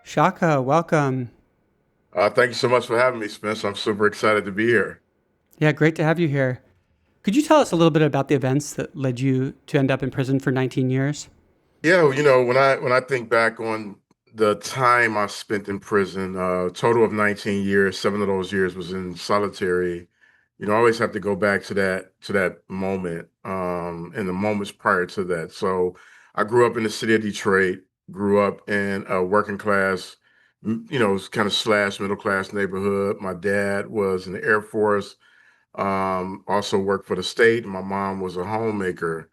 Shaka, welcome. Thank you so much for having me, Spence. I'm super excited to be here. Yeah, great to have you here. Could you tell us a little bit about the events that led you to end up in prison for 19 years? Yeah, when I think back on the time I spent in prison, total of 19 years, 7 of those years was in solitary. I always have to go back to that moment, and the moments prior to that. So I grew up in the city of Detroit, grew up in a working class, kind of slash middle class neighborhood. My dad was in the Air Force. Also worked for the state. My mom was a homemaker.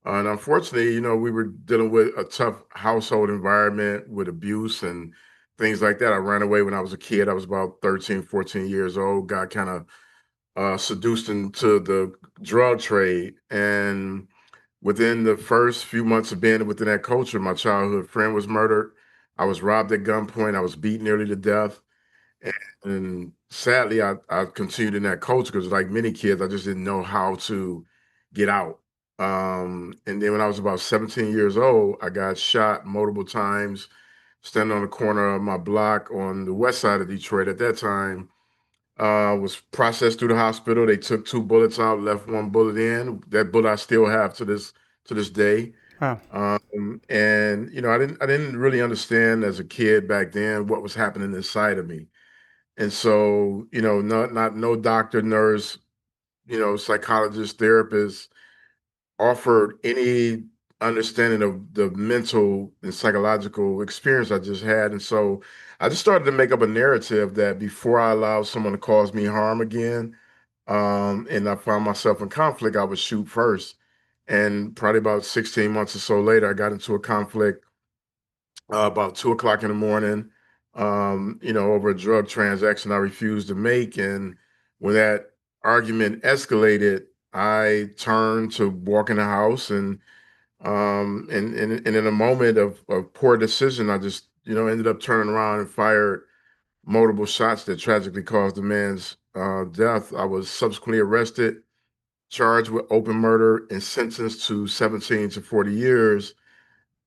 And unfortunately, we were dealing with a tough household environment with abuse and things like that. I ran away when I was a kid. I was about 13, 14 years old, got kind of seduced into the drug trade. And within the first few months of being within that culture, my childhood friend was murdered. I was robbed at gunpoint. I was beaten nearly to death. And sadly, I continued in that culture because, like many kids, I just didn't know how to get out. And then when I was about 17 years old, I got shot multiple times, standing on the corner of my block on the west side of Detroit at that time. Was processed through the hospital. They took two bullets out, left one bullet in. That bullet I still have to this day. Wow. And I didn't really understand as a kid back then what was happening inside of me. And so, not no doctor, nurse, psychologist, therapist offered any understanding of the mental and psychological experience I just had. And so I just started to make up a narrative that before I allow someone to cause me harm again, and I found myself in conflict, I would shoot first. And probably about 16 months or so later, I got into a conflict about 2 o'clock in the morning, over a drug transaction I refused to make. And when that argument escalated, I turned to walk in the house and in a moment of poor decision, I just, ended up turning around and fired multiple shots that tragically caused the man's death. I was subsequently arrested, charged with open murder, and sentenced to 17 to 40 years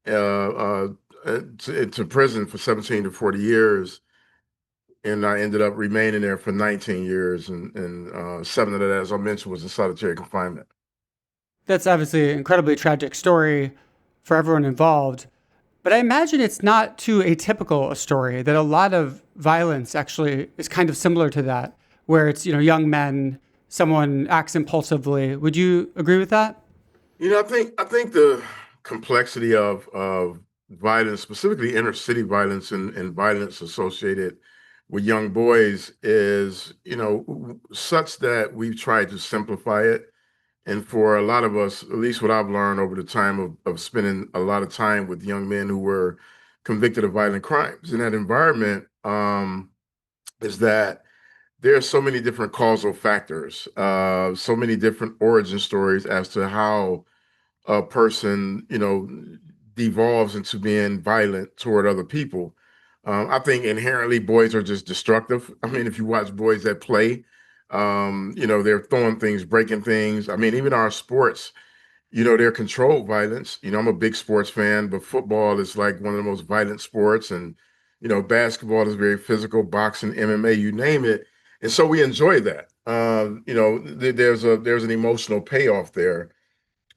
to prison for 17 to 40 years. And I ended up remaining there for 19 years. And seven of that, as I mentioned, was in solitary confinement. That's obviously an incredibly tragic story for everyone involved. But I imagine it's not too atypical a story, that a lot of violence actually is kind of similar to that, where it's, young men, someone acts impulsively. Would you agree with that? I think the complexity of violence, specifically inner city violence and violence associated with young boys, is such that we've tried to simplify it. And for a lot of us, at least what I've learned over the time of spending a lot of time with young men who were convicted of violent crimes in that environment, is that there are so many different causal factors, so many different origin stories as to how a person, devolves into being violent toward other people. I think inherently boys are just destructive. I mean, if you watch boys that play, they're throwing things, breaking things. I mean, even our sports, they're controlled violence. I'm a big sports fan, but football is like one of the most violent sports. And, basketball is very physical, boxing, MMA, you name it. And so we enjoy that. There's an emotional payoff there.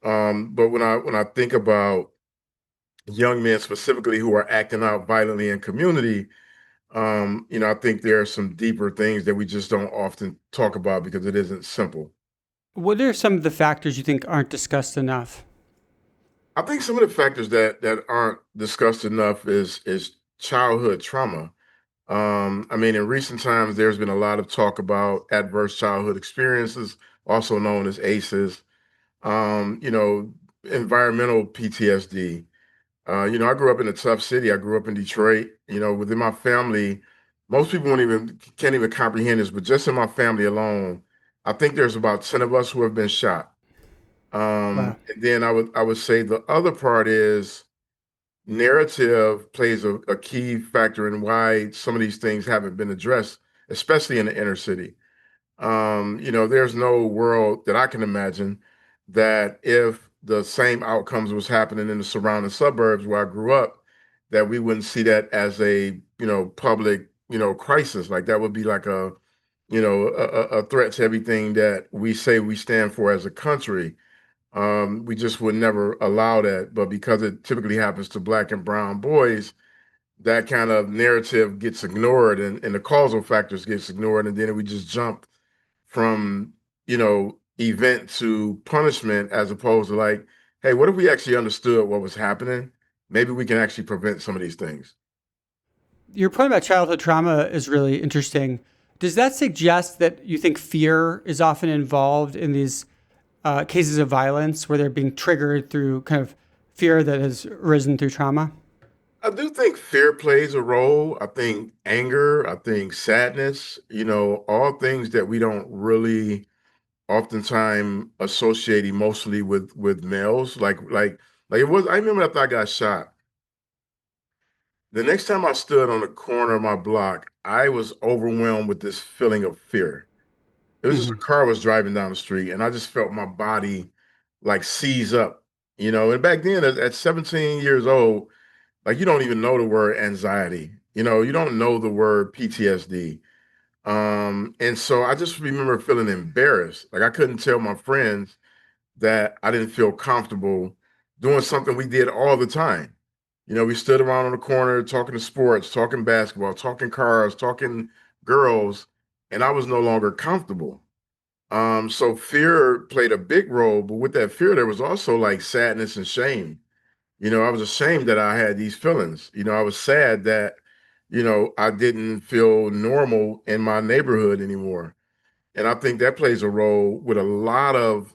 But when I think about young men specifically who are acting out violently in community, I think there are some deeper things that we just don't often talk about because it isn't simple. What are some of the factors you think aren't discussed enough? I think some of the factors that aren't discussed enough is childhood trauma. I mean, in recent times, there's been a lot of talk about adverse childhood experiences, also known as ACEs. Um, you know, Environmental PTSD. I grew up in a tough city. I grew up in Detroit. Within my family, most people can't even comprehend this, but just in my family alone, I think there's about 10 of us who have been shot. Wow. And then I would say the other part is narrative plays a key factor in why some of these things haven't been addressed, especially in the inner city. There's no world that I can imagine that if the same outcomes was happening in the surrounding suburbs where I grew up, that we wouldn't see that as a, public, crisis. Like that would be like a threat to everything that we say we stand for as a country. We just would never allow that. But because it typically happens to black and brown boys, that kind of narrative gets ignored, and the causal factors gets ignored. And then we just jump from, event to punishment, as opposed to like, hey, what if we actually understood what was happening? Maybe we can actually prevent some of these things. Your point about childhood trauma is really interesting. Does that suggest that you think fear is often involved in these cases of violence where they're being triggered through kind of fear that has arisen through trauma? I do think fear plays a role. I think anger, I think sadness, all things that we don't really oftentimes associate emotionally with males. Like it was, I remember after I got shot, the next time I stood on the corner of my block, I was overwhelmed with this feeling of fear. It was just a Hmm. car was driving down the street, and I just felt my body like seize up, And back then, at 17 years old, like you don't even know the word anxiety. You don't know the word PTSD. And so I just remember feeling embarrassed. Like I couldn't tell my friends that I didn't feel comfortable doing something we did all the time. We stood around on the corner talking to sports, talking basketball, talking cars, talking girls, and I was no longer comfortable. So fear played a big role, but with that fear, there was also like sadness and shame. I was ashamed that I had these feelings. I was sad that, I didn't feel normal in my neighborhood anymore. And I think that plays a role with a lot of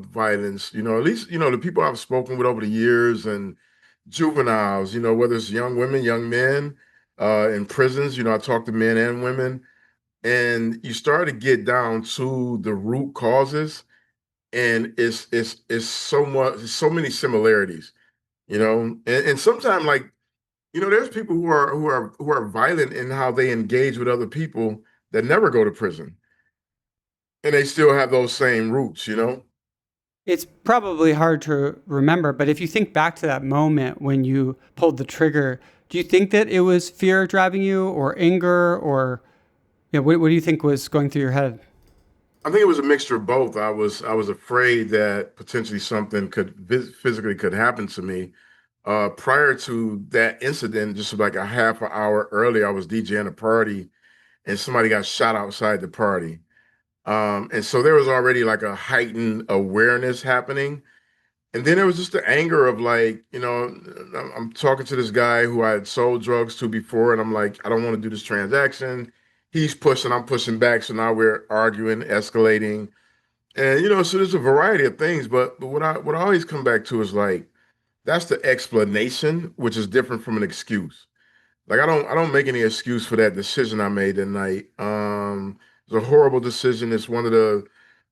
violence, at least, the people I've spoken with over the years and juveniles, whether it's young women, young men in prisons, I talk to men and women, and you start to get down to the root causes, and it's so much, so many similarities, and sometimes like, there's people who are violent in how they engage with other people that never go to prison, and they still have those same roots. It's probably hard to remember, but if you think back to that moment when you pulled the trigger, do you think that it was fear driving you or anger or what do you think was going through your head? I think it was a mixture of both. I was afraid that potentially something could physically could happen to me. Prior to that incident, just like a half an hour earlier, I was DJing a party and somebody got shot outside the party. And so there was already like a heightened awareness happening. And then there was just the anger of like, I'm talking to this guy who I had sold drugs to before, and I'm like, I don't want to do this transaction. He's pushing, I'm pushing back. So now we're arguing, escalating. And so there's a variety of things, but what I always come back to is like that's the explanation, which is different from an excuse. Like I don't make any excuse for that decision I made that night. It's a horrible decision. It's one of the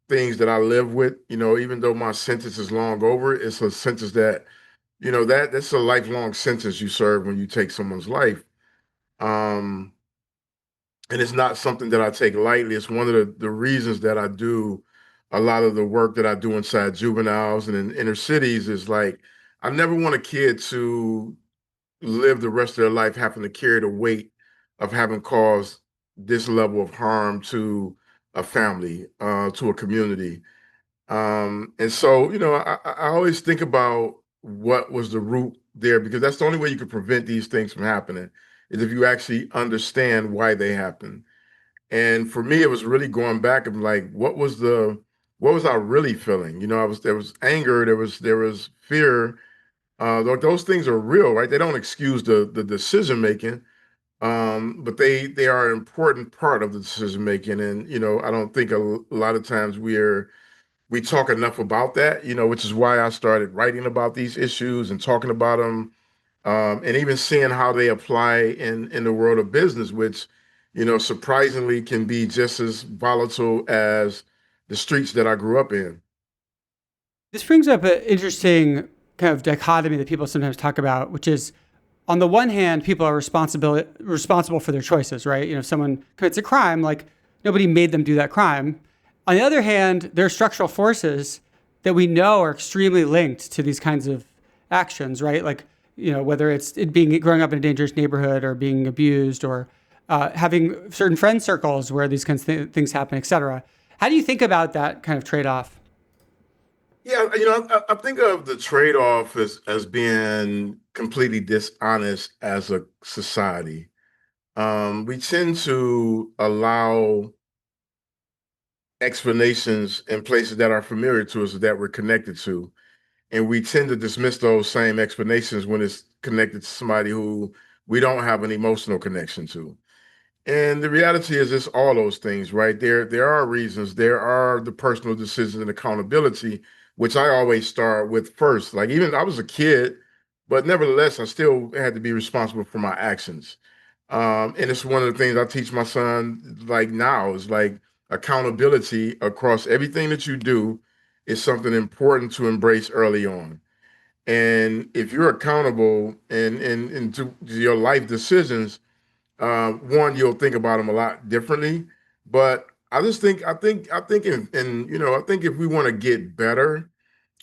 things that I live with. Even though my sentence is long over, it's a sentence that that's a lifelong sentence you serve when you take someone's life. Um, and it's not something that I take lightly. It's one of the reasons that I do a lot of the work that I do inside juveniles and in inner cities is like I never want a kid to live the rest of their life having to carry the weight of having caused this level of harm to a family, to a community. And so, I always think about what was the root there because that's the only way you can prevent these things from happening is if you actually understand why they happen. And for me, it was really going back and like, what was I really feeling? There was anger, there was fear. Those things are real, right? They don't excuse the decision making, but they are an important part of the decision making. And I don't think a lot of times we talk enough about that. Which is why I started writing about these issues and talking about them, and even seeing how they apply in the world of business, which surprisingly can be just as volatile as the streets that I grew up in. This brings up an interesting kind of dichotomy that people sometimes talk about, which is on the one hand, people are responsible for their choices, right? If someone commits a crime, like nobody made them do that crime. On the other hand, there are structural forces that we know are extremely linked to these kinds of actions, right? Like whether it's it being growing up in a dangerous neighborhood or being abused or having certain friend circles where these kinds of things happen, et cetera. How do you think about that kind of trade off? Yeah, I think of the trade-off as being completely dishonest as a society. We tend to allow explanations in places that are familiar to us that we're connected to. And we tend to dismiss those same explanations when it's connected to somebody who we don't have an emotional connection to. And the reality is it's all those things, right? There are reasons, there are the personal decisions and accountability, which I always start with first. Like even I was a kid, but nevertheless, I still had to be responsible for my actions. And it's one of the things I teach my son like now is like accountability across everything that you do is something important to embrace early on. And if you're accountable and to your life decisions, one, you'll think about them a lot differently. But I think I think if we want to get better,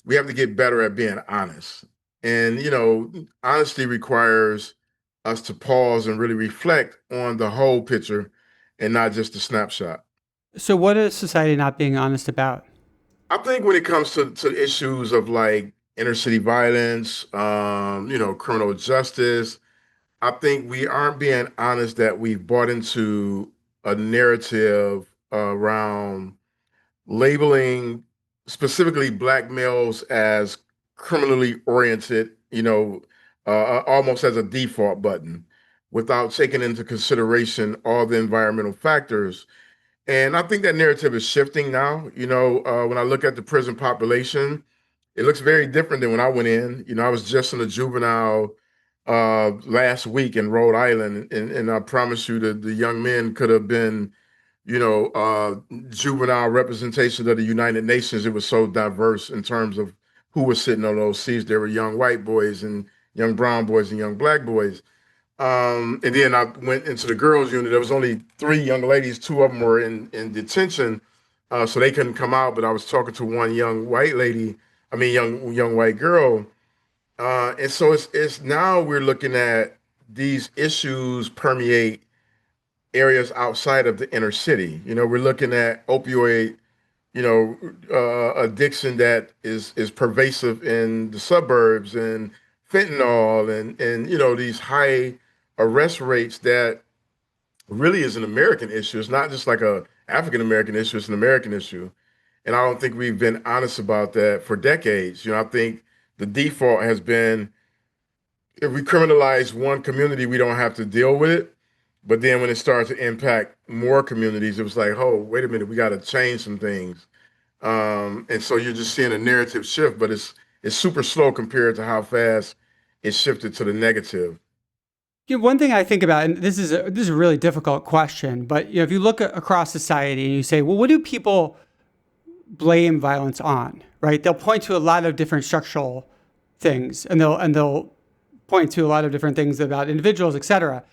we have to get better at being honest. And, honesty requires us to pause and really reflect on the whole picture and not just the snapshot. So, what is society not being honest about? I think when it comes to issues of like inner city violence, criminal justice, I think we aren't being honest that we've bought into a narrative around labeling specifically black males as criminally oriented, almost as a default button without taking into consideration all the environmental factors. And I think that narrative is shifting now. When I look at the prison population, it looks very different than when I went in. I was just in a juvenile last week in Rhode Island, and I promise you that the young men could have been juvenile representation of the United Nations. It was so diverse in terms of who was sitting on those seats. There were young white boys and young brown boys and young black boys. And then I went into the girls' unit. There was only three young ladies. Two of them were in detention, so they couldn't come out. But I was talking to one young white lady. I mean, young white girl. And so it's now we're looking at these issues permeate areas outside of the inner city. We're looking at opioid, addiction that is pervasive in the suburbs and fentanyl and these high arrest rates that really is an American issue. It's not just like a African American issue, it's an American issue. And I don't think we've been honest about that for decades. I think the default has been if we criminalize one community, we don't have to deal with it. But then when it started to impact more communities, it was like, oh, wait a minute, we got to change some things. And so you're just seeing a narrative shift, but it's super slow compared to how fast it shifted to the negative. One thing I think about, and this is a really difficult question, but if you look across society and you say, well, what do people blame violence on? Right? They'll point to a lot of different structural things, and they'll point to a lot of different things about individuals, et cetera.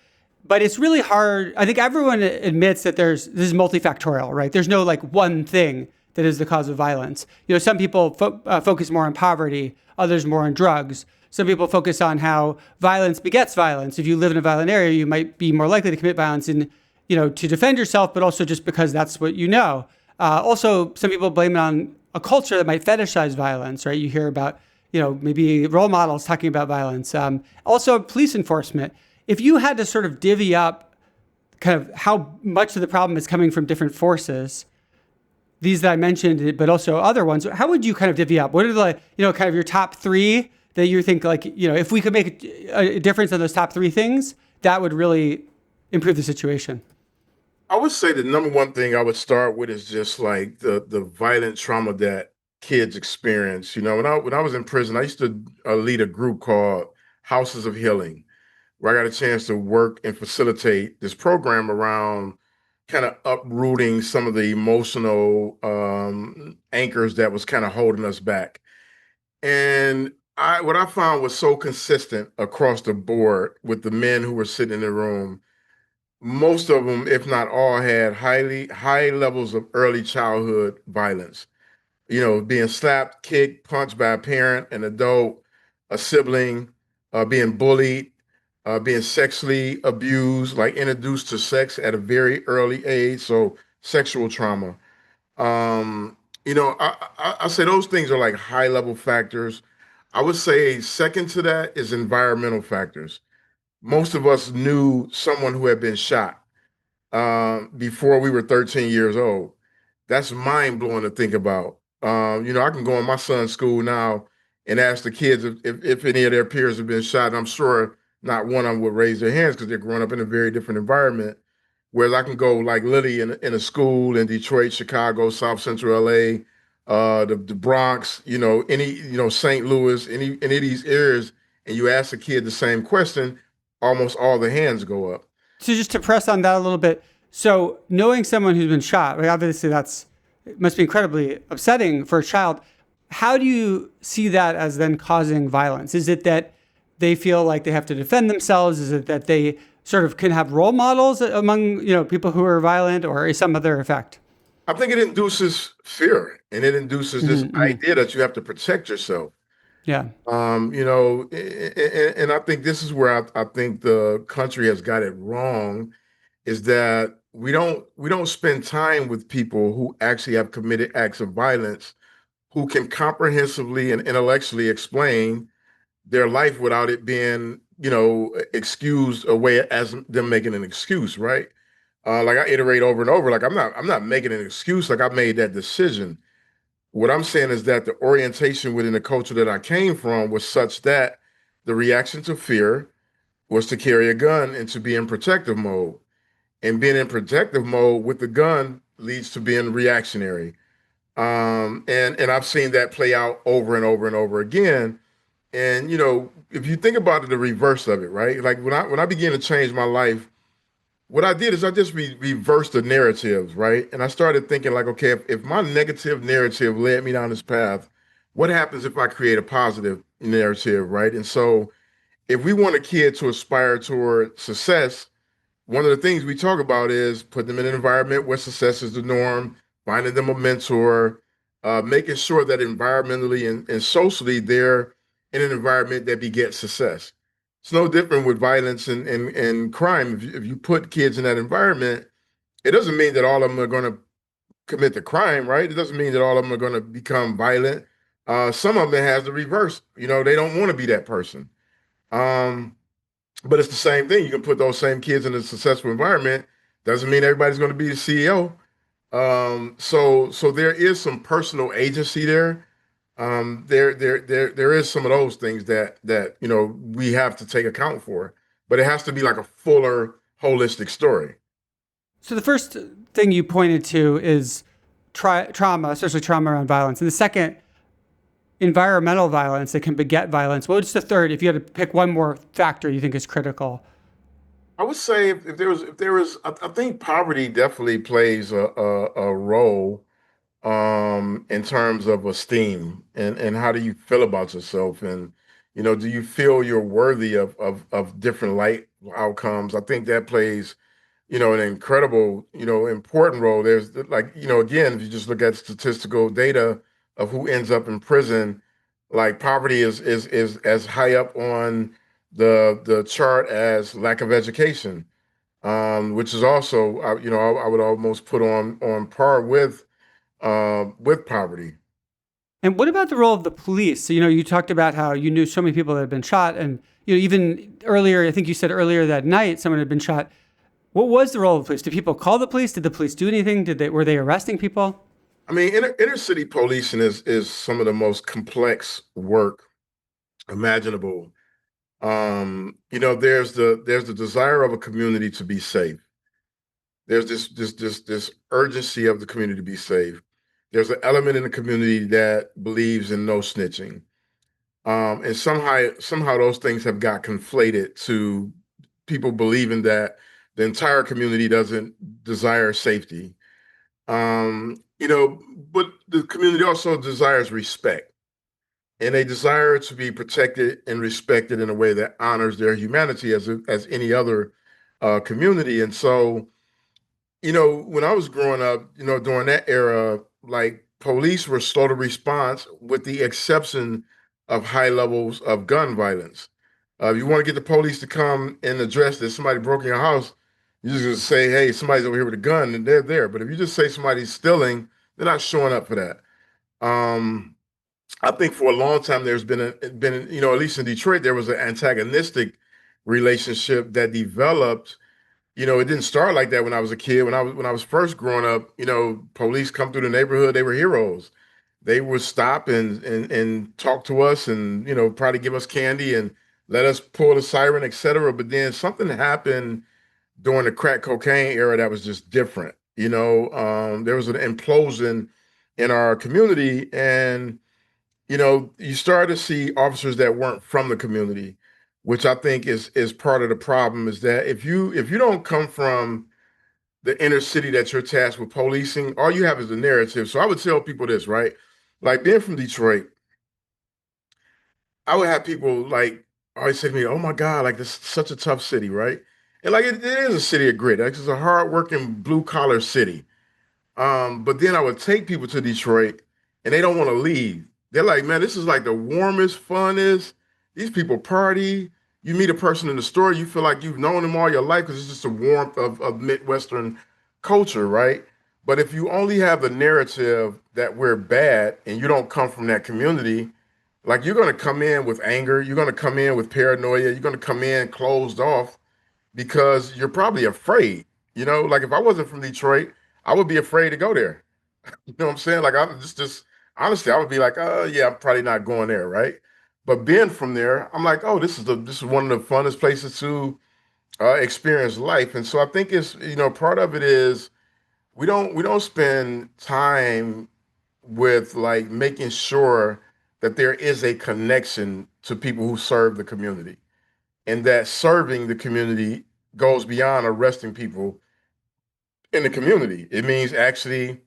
But it's really hard. I think everyone admits that this is multifactorial, right? There's no like one thing that is the cause of violence. Some people focus more on poverty, others more on drugs. Some people focus on how violence begets violence. If you live in a violent area, you might be more likely to commit violence to defend yourself, but also just because that's what you know. Also, some people blame it on a culture that might fetishize violence, right? You hear about, maybe role models talking about violence. Also, police enforcement. If you had to sort of divvy up kind of how much of the problem is coming from different forces, these that I mentioned, but also other ones, how would you kind of divvy up? What are the, kind of your top three that you think like, if we could make a difference on those top three things, that would really improve the situation? I would say the number one thing I would start with is just like the violent trauma that kids experience. When I was in prison, I used to lead a group called Houses of Healing, where I got a chance to work and facilitate this program around kind of uprooting some of the emotional anchors that was kind of holding us back. And what I found was so consistent across the board with the men who were sitting in the room. Most of them, if not all, had high levels of early childhood violence. Being slapped, kicked, punched by a parent, an adult, a sibling, being bullied, being sexually abused, like introduced to sex at a very early age. So sexual trauma. Um, I say those things are like high level factors. I would say second to that is environmental factors. Most of us knew someone who had been shot before we were 13 years old. That's mind blowing to think about. I can go in my son's school now and ask the kids if any of their peers have been shot. And I'm sure not one of them would raise their hands because they're growing up in a very different environment. Whereas I can go like Lily in a school in Detroit, Chicago, South Central LA, the Bronx, St. Louis, any of these areas, and you ask a kid the same question, almost all the hands go up. So just to press on that a little bit, so knowing someone who's been shot, right, obviously that's it must be incredibly upsetting for a child. How do you see that as then causing violence? Is it that they feel like they have to defend themselves? Is it that they sort of can have role models among people who are violent, or is some other effect? I think it induces fear and it induces this Mm-hmm. idea that you have to protect yourself. Yeah. And I think this is where I think the country has got it wrong is that we don't spend time with people who actually have committed acts of violence who can comprehensively and intellectually explain their life without it being, excused away as them making an excuse, right? Like I iterate over and over, like I'm not making an excuse, like I made that decision. What I'm saying is that the orientation within the culture that I came from was such that the reaction to fear was to carry a gun and to be in protective mode. And being in protective mode with the gun leads to being reactionary. And I've seen that play out over and over and over again. And if you think about it, the reverse of it, right? Like when I began to change my life, what I did is I just reversed the narratives, right? And I started thinking like, okay, if my negative narrative led me down this path, what happens if I create a positive narrative, right? And so if we want a kid to aspire toward success, one of the things we talk about is putting them in an environment where success is the norm, finding them a mentor, making sure that environmentally and socially they're in an environment that begets success. It's no different with violence and crime. If you put kids in that environment, it doesn't mean that all of them are going to commit the crime, right? It doesn't mean that all of them are going to become violent. Some of them has the reverse. They don't want to be that person. Um, but it's the same thing. You can put those same kids in a successful environment. Doesn't mean everybody's going to be the CEO. So there is some personal agency there. There is some of those things that we have to take account for, but it has to be like a fuller, holistic story. So the first thing you pointed to is trauma, especially trauma around violence, and the second, environmental violence that can beget violence. What's the third? If you had to pick one more factor you think is critical. I would say if there was, I think poverty definitely plays a role in terms of esteem and how do you feel about yourself and do you feel you're worthy of different light outcomes? I think that plays an incredible important role. There's like again, if you just look at statistical data of who ends up in prison, like poverty is as high up on the chart as lack of education, which is also I would almost put on par with poverty. And what about the role of the police? So, you talked about how you knew so many people that had been shot, and even earlier, I think you said earlier that night someone had been shot. What was the role of the police? Did people call the police? Did the police do anything? Were they arresting people? I mean, inner city policing is some of the most complex work imaginable. There's the desire of a community to be safe. There's this urgency of the community to be safe. There's an element in the community that believes in no snitching. And somehow those things have got conflated to people believing that the entire community doesn't desire safety. But the community also desires respect, and they desire to be protected and respected in a way that honors their humanity as any other community. And so, when I was growing up, during that era, like police were slow to respond, with the exception of high levels of gun violence. If you want to get the police to come and address that somebody broke in your house, you just gonna say, "Hey, somebody's over here with a gun," and they're there. But if you just say somebody's stealing, they're not showing up for that. Um, I think for a long time there's been at least in Detroit there was an antagonistic relationship that developed. It didn't start like that when I was a kid. When I was first growing up, police come through the neighborhood, they were heroes. They would stop and talk to us and probably give us candy and let us pull the siren, etc. But then something happened during the crack cocaine era that was just different. There was an implosion in our community, and you start to see officers that weren't from the community, which I think is part of the problem. Is that if you don't come from the inner city that you're tasked with policing, all you have is a narrative. So I would tell people this, right? Like being from Detroit, I would have people like always say to me, "Oh my God, like this is such a tough city, right?" And like it is a city of grit. Like it's a hardworking blue collar city. But then I would take people to Detroit and they don't want to leave. They're like, man, this is like the warmest, fun is. These people party. You meet a person in the store, you feel like you've known them all your life because it's just the warmth of Midwestern culture, right? But if you only have the narrative that we're bad and you don't come from that community, like you're going to come in with anger, you're going to come in with paranoia, you're going to come in closed off because you're probably afraid. Like if I wasn't from Detroit, I would be afraid to go there. You know what I'm saying? Like I'm just honestly, I would be like, yeah, I'm probably not going there, right? But being from there, I'm like, oh, this is one of the funnest places to experience life. And so I think it's part of it is we don't spend time with like making sure that there is a connection to people who serve the community, and that serving the community goes beyond arresting people in the community. It means actually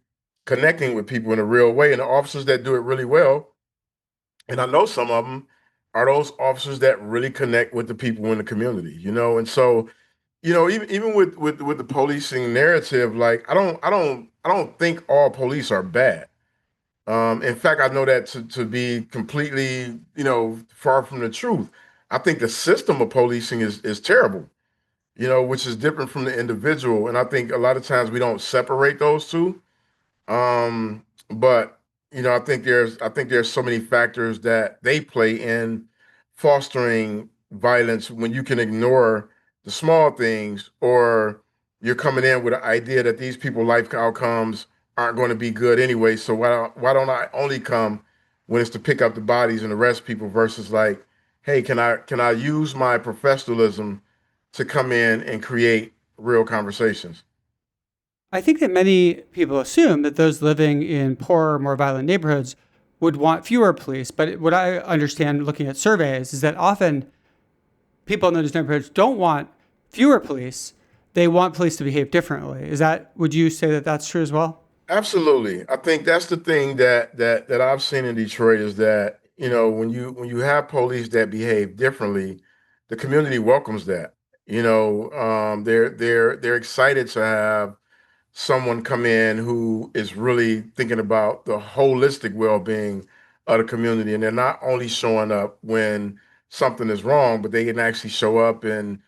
connecting with people in a real way. And the officers that do it really well, and I know some of them, are those officers that really connect with the people in the community. And so, even with the policing narrative, like I don't think all police are bad. In fact, I know that to be completely, far from the truth. I think the system of policing is terrible, which is different from the individual. And I think a lot of times we don't separate those two. But I think there's so many factors that they play in fostering violence when you can ignore the small things, or you're coming in with an idea that these people life outcomes aren't going to be good anyway. So why don't I only come when it's to pick up the bodies and arrest people versus like, hey, can I use my professionalism to come in and create real conversations? I think that many people assume that those living in poorer, more violent neighborhoods would want fewer police. But what I understand looking at surveys is that often people in those neighborhoods don't want fewer police. They want police to behave differently. Would you say that that's true as well? Absolutely. I think that's the thing that I've seen in Detroit is that, when you have police that behave differently, the community welcomes that. They're excited to have someone come in who is really thinking about the holistic well-being of the community, and they're not only showing up when something is wrong, but they can actually show up and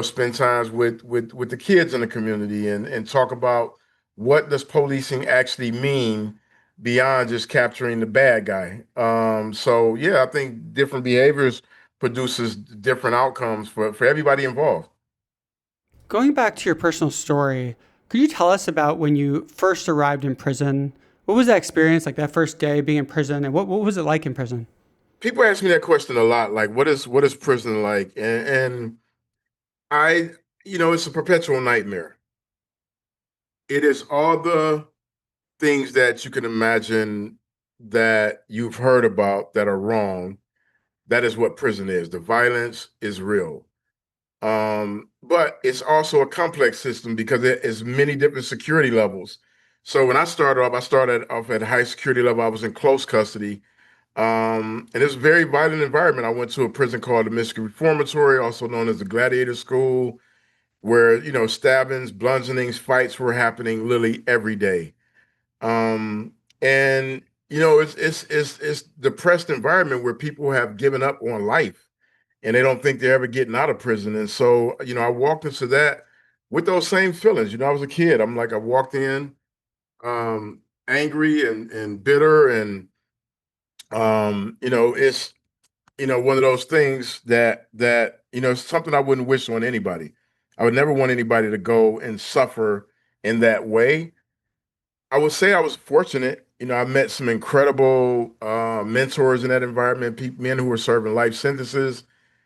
spend times with the kids in the community and talk about what does policing actually mean beyond just capturing the bad guy. So yeah, I think different behaviors produces different outcomes for everybody involved. Going back to your personal story, could you tell us about when you first arrived in prison? What was that experience like, that first day being in prison, and what was it like in prison? People ask me that question a lot, like what is prison like? And I, it's a perpetual nightmare. It is all the things that you can imagine that you've heard about that are wrong. That is what prison is. The violence is real. But it's also a complex system because it is many different security levels. So when I started off at high security level. I was in close custody. And it's a very violent environment. I went to a prison called the Michigan Reformatory, also known as the Gladiator School, where stabbings, bludgeonings, fights were happening literally every day. Um, and it's depressed environment where people have given up on life. and they don't think they're ever getting out of prison. And so, I walked into that with those same feelings. I was a kid. I'm like, I walked in angry and bitter, and it's one of those things that it's something I wouldn't wish on anybody. I would never want anybody to go and suffer in that way. I would say I was fortunate. I met some incredible mentors in that environment, men who were serving life sentences.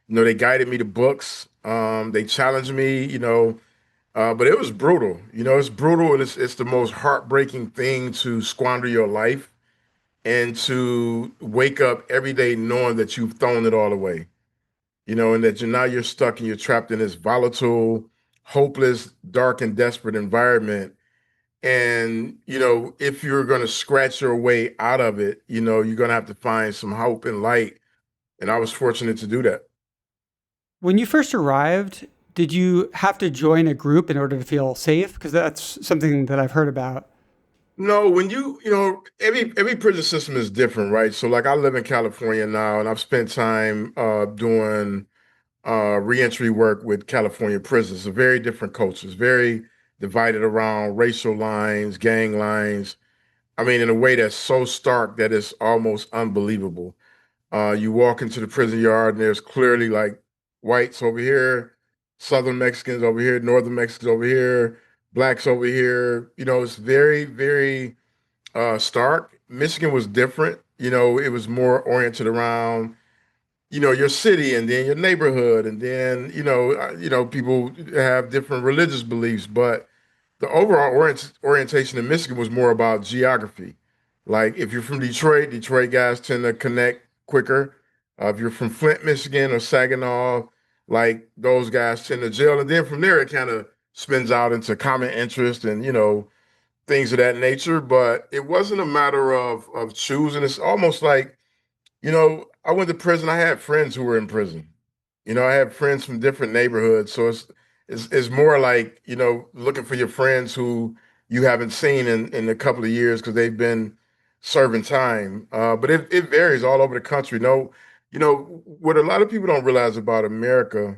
They guided me to books. They challenged me, but it was brutal. It's brutal, and it's the most heartbreaking thing to squander your life and to wake up every day knowing that you've thrown it all away, and that you're stuck and you're trapped in this volatile, hopeless, dark, and desperate environment. And, if you're going to scratch your way out of it, you're going to have to find some hope and light. And I was fortunate to do that. When you first arrived, did you have to join a group in order to feel safe? Because that's something that I've heard about. No, when every prison system is different, right? So like I live in California now, and I've spent time doing reentry work with California prisons. It's a very different culture. It's very divided around racial lines, gang lines. I mean, in a way that's so stark that it's almost unbelievable. You walk into the prison yard, and there's clearly like whites over here, Southern Mexicans over here, Northern Mexicans over here, blacks over here. It's very, very stark. Michigan was different. It was more oriented around your city and then your neighborhood, and then people have different religious beliefs, but the overall orientation in Michigan was more about geography. Like if you're from Detroit, Detroit guys tend to connect quicker. If you're from Flint, Michigan, or Saginaw, like those guys tend to gel, and then from there it kind of spins out into common interest and things of that nature. But it wasn't a matter of choosing. It's almost like I went to prison. I had friends who were in prison. I had friends from different neighborhoods. So it's more like, looking for your friends who you haven't seen in a couple of years because they've been serving time. But it varies all over the country. No, what a lot of people don't realize about America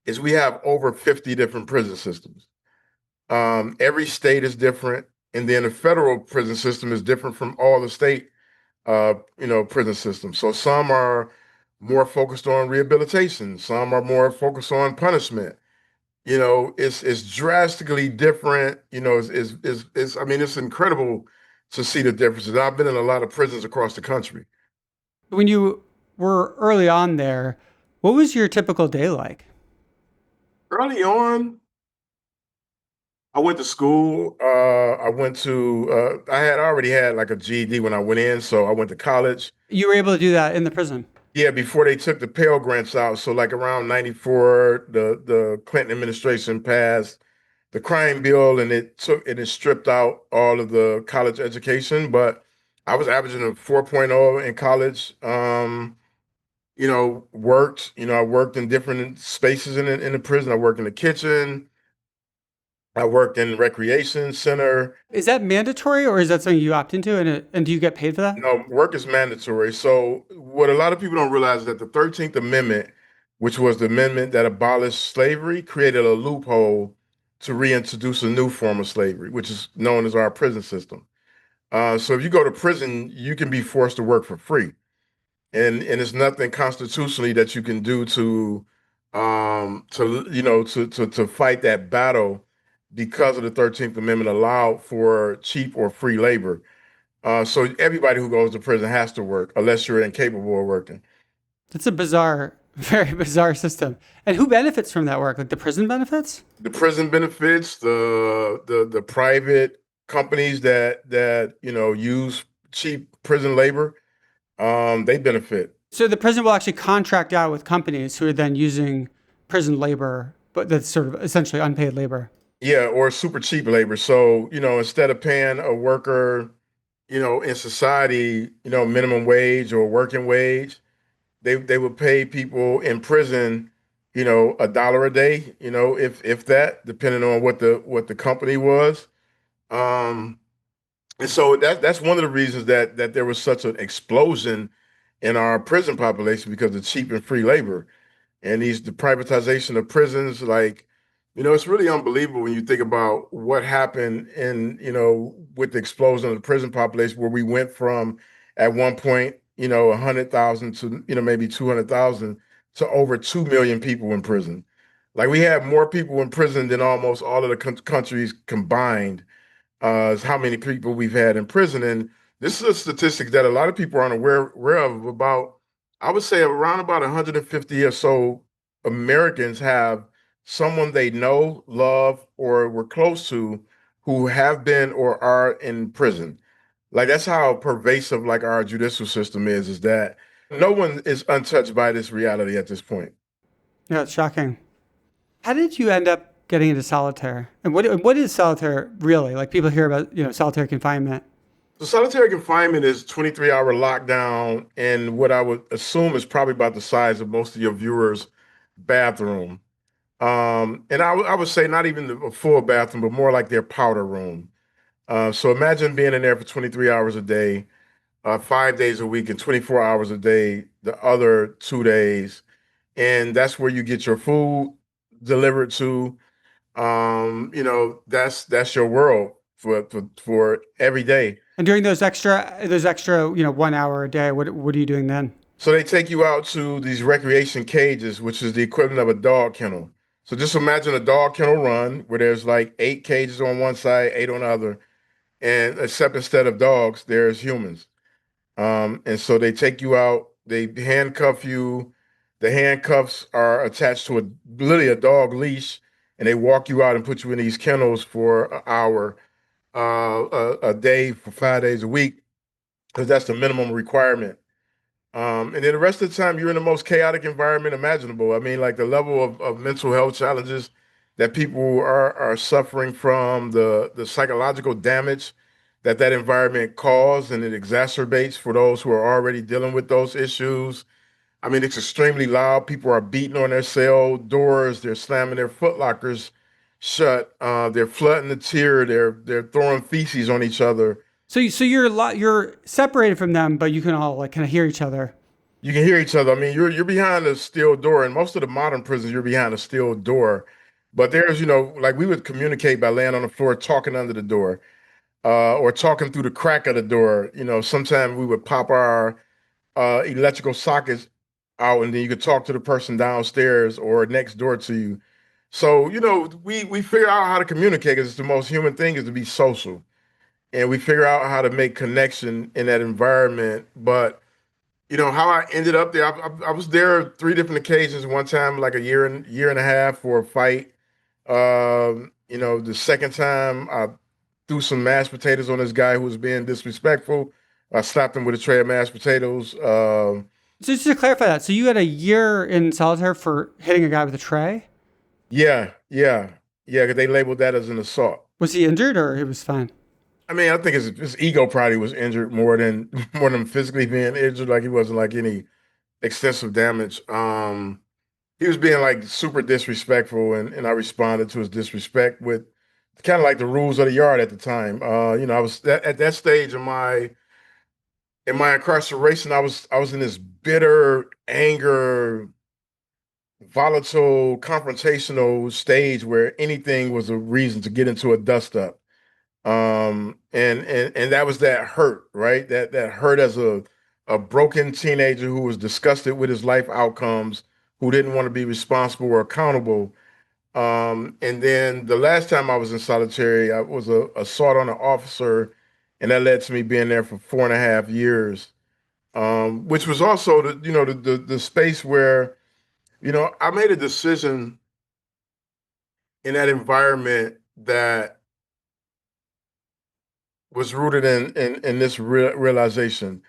is we have over 50 different prison systems. Every state is different. And then the federal prison system is different from all the state prison systems. So some are more focused on rehabilitation, some are more focused on punishment. It's drastically different. I mean, it's incredible to see the differences. I've been in a lot of prisons across the country. When you were early on there, what was your typical day like? Early on, I went to school. I had already had like a GED when I went in, so I went to college. You were able to do that in the prison. Yeah, before they took the Pell Grants out. So like around 94, the Clinton administration passed the crime bill, and it stripped out all of the college education. But I was averaging a 4.0 in college. I worked in different spaces in the prison. I worked in the kitchen. I worked in the recreation center. Is that mandatory or is that something you opt into and do you get paid for that? Work is mandatory. So what a lot of people don't realize is that the 13th Amendment, which was the amendment that abolished slavery, created a loophole to reintroduce a new form of slavery, which is known as our prison system. So if you go to prison, you can be forced to work for free, and it's nothing constitutionally that you can do to fight that battle because of the 13th Amendment allowed for cheap or free labor. So everybody who goes to prison has to work unless you're incapable of working. It's a bizarre, very bizarre system. And who benefits from that work? Like the prison benefits? The prison benefits, the private companies that use cheap prison labor, they benefit. So the prison will actually contract out with companies who are then using prison labor, but that's sort of essentially unpaid labor. Yeah, or super cheap labor. So, instead of paying a worker, in society, minimum wage or working wage, they would pay people in prison, $1 a day, if that, depending on what the company was. And so that's one of the reasons that there was such an explosion in our prison population because of cheap and free labor. And the privatization of prisons, like, it's really unbelievable when you think about what happened with the explosion of the prison population, where we went from at one point, 100,000 to, maybe 200,000 to over 2 million people in prison. Like, we have more people in prison than almost all of the countries combined, is how many people we've had in prison. And this is a statistic that a lot of people aren't aware of. About, I would say, around about 150 or so Americans have someone they know, love, or were close to who have been or are in prison. Like, that's how pervasive, like, our judicial system is that no one is untouched by this reality at this point. Yeah, it's shocking. How did you end up getting into solitaire? And what is solitaire really? Like people hear about, solitary confinement. So solitary confinement is 23-hour lockdown, and what I would assume is probably about the size of most of your viewers' bathroom. And I would say not even a full bathroom, but more like their powder room. So imagine being in there for 23 hours a day, 5 days a week, and 24 hours a day the other 2 days. And that's where you get your food delivered to. That's your world for every day. And during those extra, 1 hour a day, what are you doing then? So they take you out to these recreation cages, which is the equivalent of a dog kennel. So just imagine a dog kennel run where there's like 8 cages on one side, eight on the other, and except instead of dogs, there's humans. And so they take you out, they handcuff you. The handcuffs are attached to literally a dog leash, and they walk you out and put you in these kennels for an hour, a day for 5 days a week, because that's the minimum requirement. And then the rest of the time, you're in the most chaotic environment imaginable. I mean, like the level of mental health challenges that people are suffering from, the psychological damage that environment caused, and it exacerbates for those who are already dealing with those issues. I mean, it's extremely loud. People are beating on their cell doors. They're slamming their footlockers shut. They're flooding the tier. They're throwing feces on each other. So you're separated from them, but you can all like kind of hear each other. You can hear each other. I mean, you're behind a steel door, and most of the modern prisons, you're behind a steel door. But there's, like, we would communicate by laying on the floor, talking under the door, or talking through the crack of the door. Sometimes we would pop our electrical sockets out, and then you could talk to the person downstairs or next door to you. So, we figure out how to communicate, because it's the most human thing is to be social, and we figure out how to make connection in that environment. But how I ended up there. I was there three different occasions. One time, like a year and a half for a fight. The second time, I threw some mashed potatoes on this guy who was being disrespectful. I slapped him with a tray of mashed potatoes. So just to clarify that, so you had a year in solitaire for hitting a guy with a tray. Yeah, yeah, yeah. 'Cause they labeled that as an assault. Was he injured or he was fine? I mean, I think his ego probably was injured more than more than physically being injured. Like, he wasn't like any extensive damage. He was being like super disrespectful, and I responded to his disrespect with kind of like the rules of the yard at the time. I was at that stage in my incarceration. I was in this bitter, anger, volatile, confrontational stage where anything was a reason to get into a dust up. And that was that hurt, right? That hurt as a broken teenager who was disgusted with his life outcomes, who didn't want to be responsible or accountable. And then the last time I was in solitary, I was a assault on an officer, and that led to me being there for 4.5 years. Which was also the space where, I made a decision in that environment that was rooted in this realization.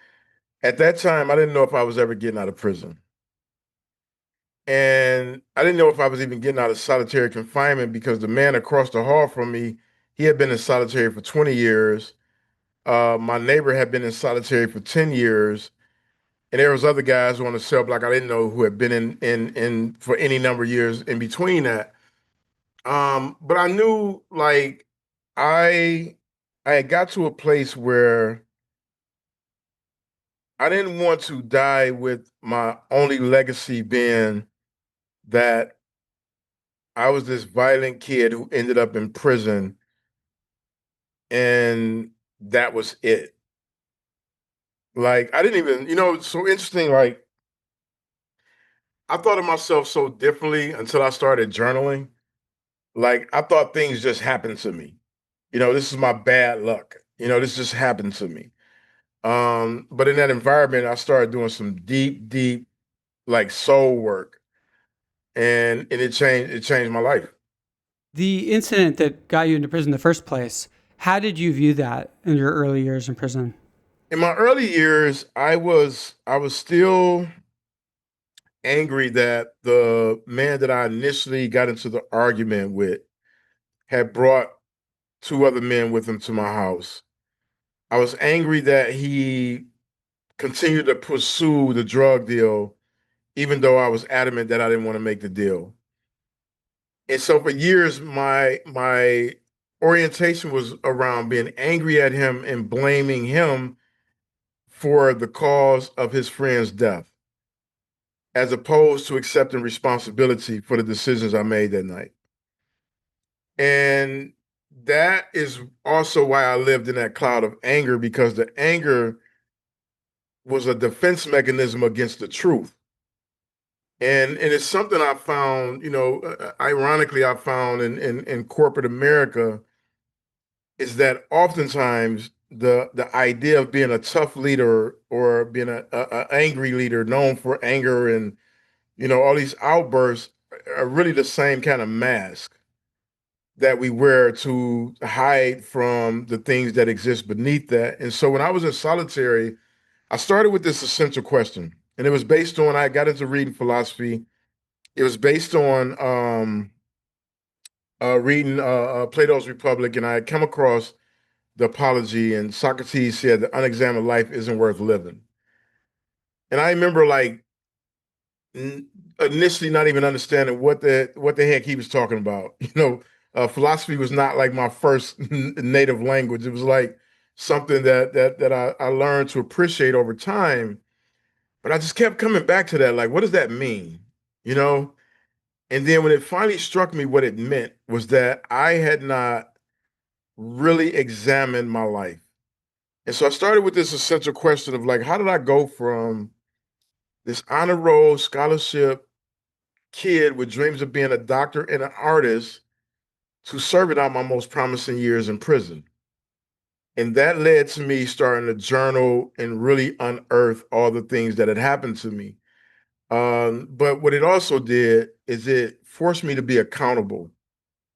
At that time, I didn't know if I was ever getting out of prison. And I didn't know if I was even getting out of solitary confinement, because the man across the hall from me, he had been in solitary for 20 years. My neighbor had been in solitary for 10 years. And there was other guys on the cell block I didn't know who had been in for any number of years in between that. But I knew, like, I I had got to a place where I didn't want to die with my only legacy being that I was this violent kid who ended up in prison, and that was it. Like I didn't even, it's so interesting. Like I thought of myself so differently until I started journaling. Like I thought things just happened to me. This is my bad luck. This just happened to me. But in that environment, I started doing some deep, deep like soul work, and it changed my life. The incident that got you into prison in the first place, how did you view that in your early years in prison? In my early years, I was still angry that the man that I initially got into the argument with had brought two other men with him to my house. I was angry that he continued to pursue the drug deal, even though I was adamant that I didn't want to make the deal. And so for years, my orientation was around being angry at him and blaming him for the cause of his friend's death, as opposed to accepting responsibility for the decisions I made that night. And that is also why I lived in that cloud of anger, because the anger was a defense mechanism against the truth. And it's something I found, ironically, I found in corporate America is that oftentimes the idea of being a tough leader or being a angry leader known for anger and all these outbursts are really the same kind of mask that we wear to hide from the things that exist beneath that. And so when I was in solitary, I started with this essential question, and it was based on I got into reading philosophy. It was based on reading Plato's Republic, and I had come across the apology, and Socrates said the unexamined life isn't worth living. And I remember like initially not even understanding what the heck he was talking about. Philosophy was not like my first native language. It was like something that I learned to appreciate over time. But I just kept coming back to that. Like, what does that mean? You know? And then when it finally struck me, what it meant was that I had not really examined my life. And so I started with this essential question of like, how did I go from this honor roll scholarship kid with dreams of being a doctor and an artist to serving out my most promising years in prison? And that led to me starting to journal and really unearth all the things that had happened to me. But what it also did is it forced me to be accountable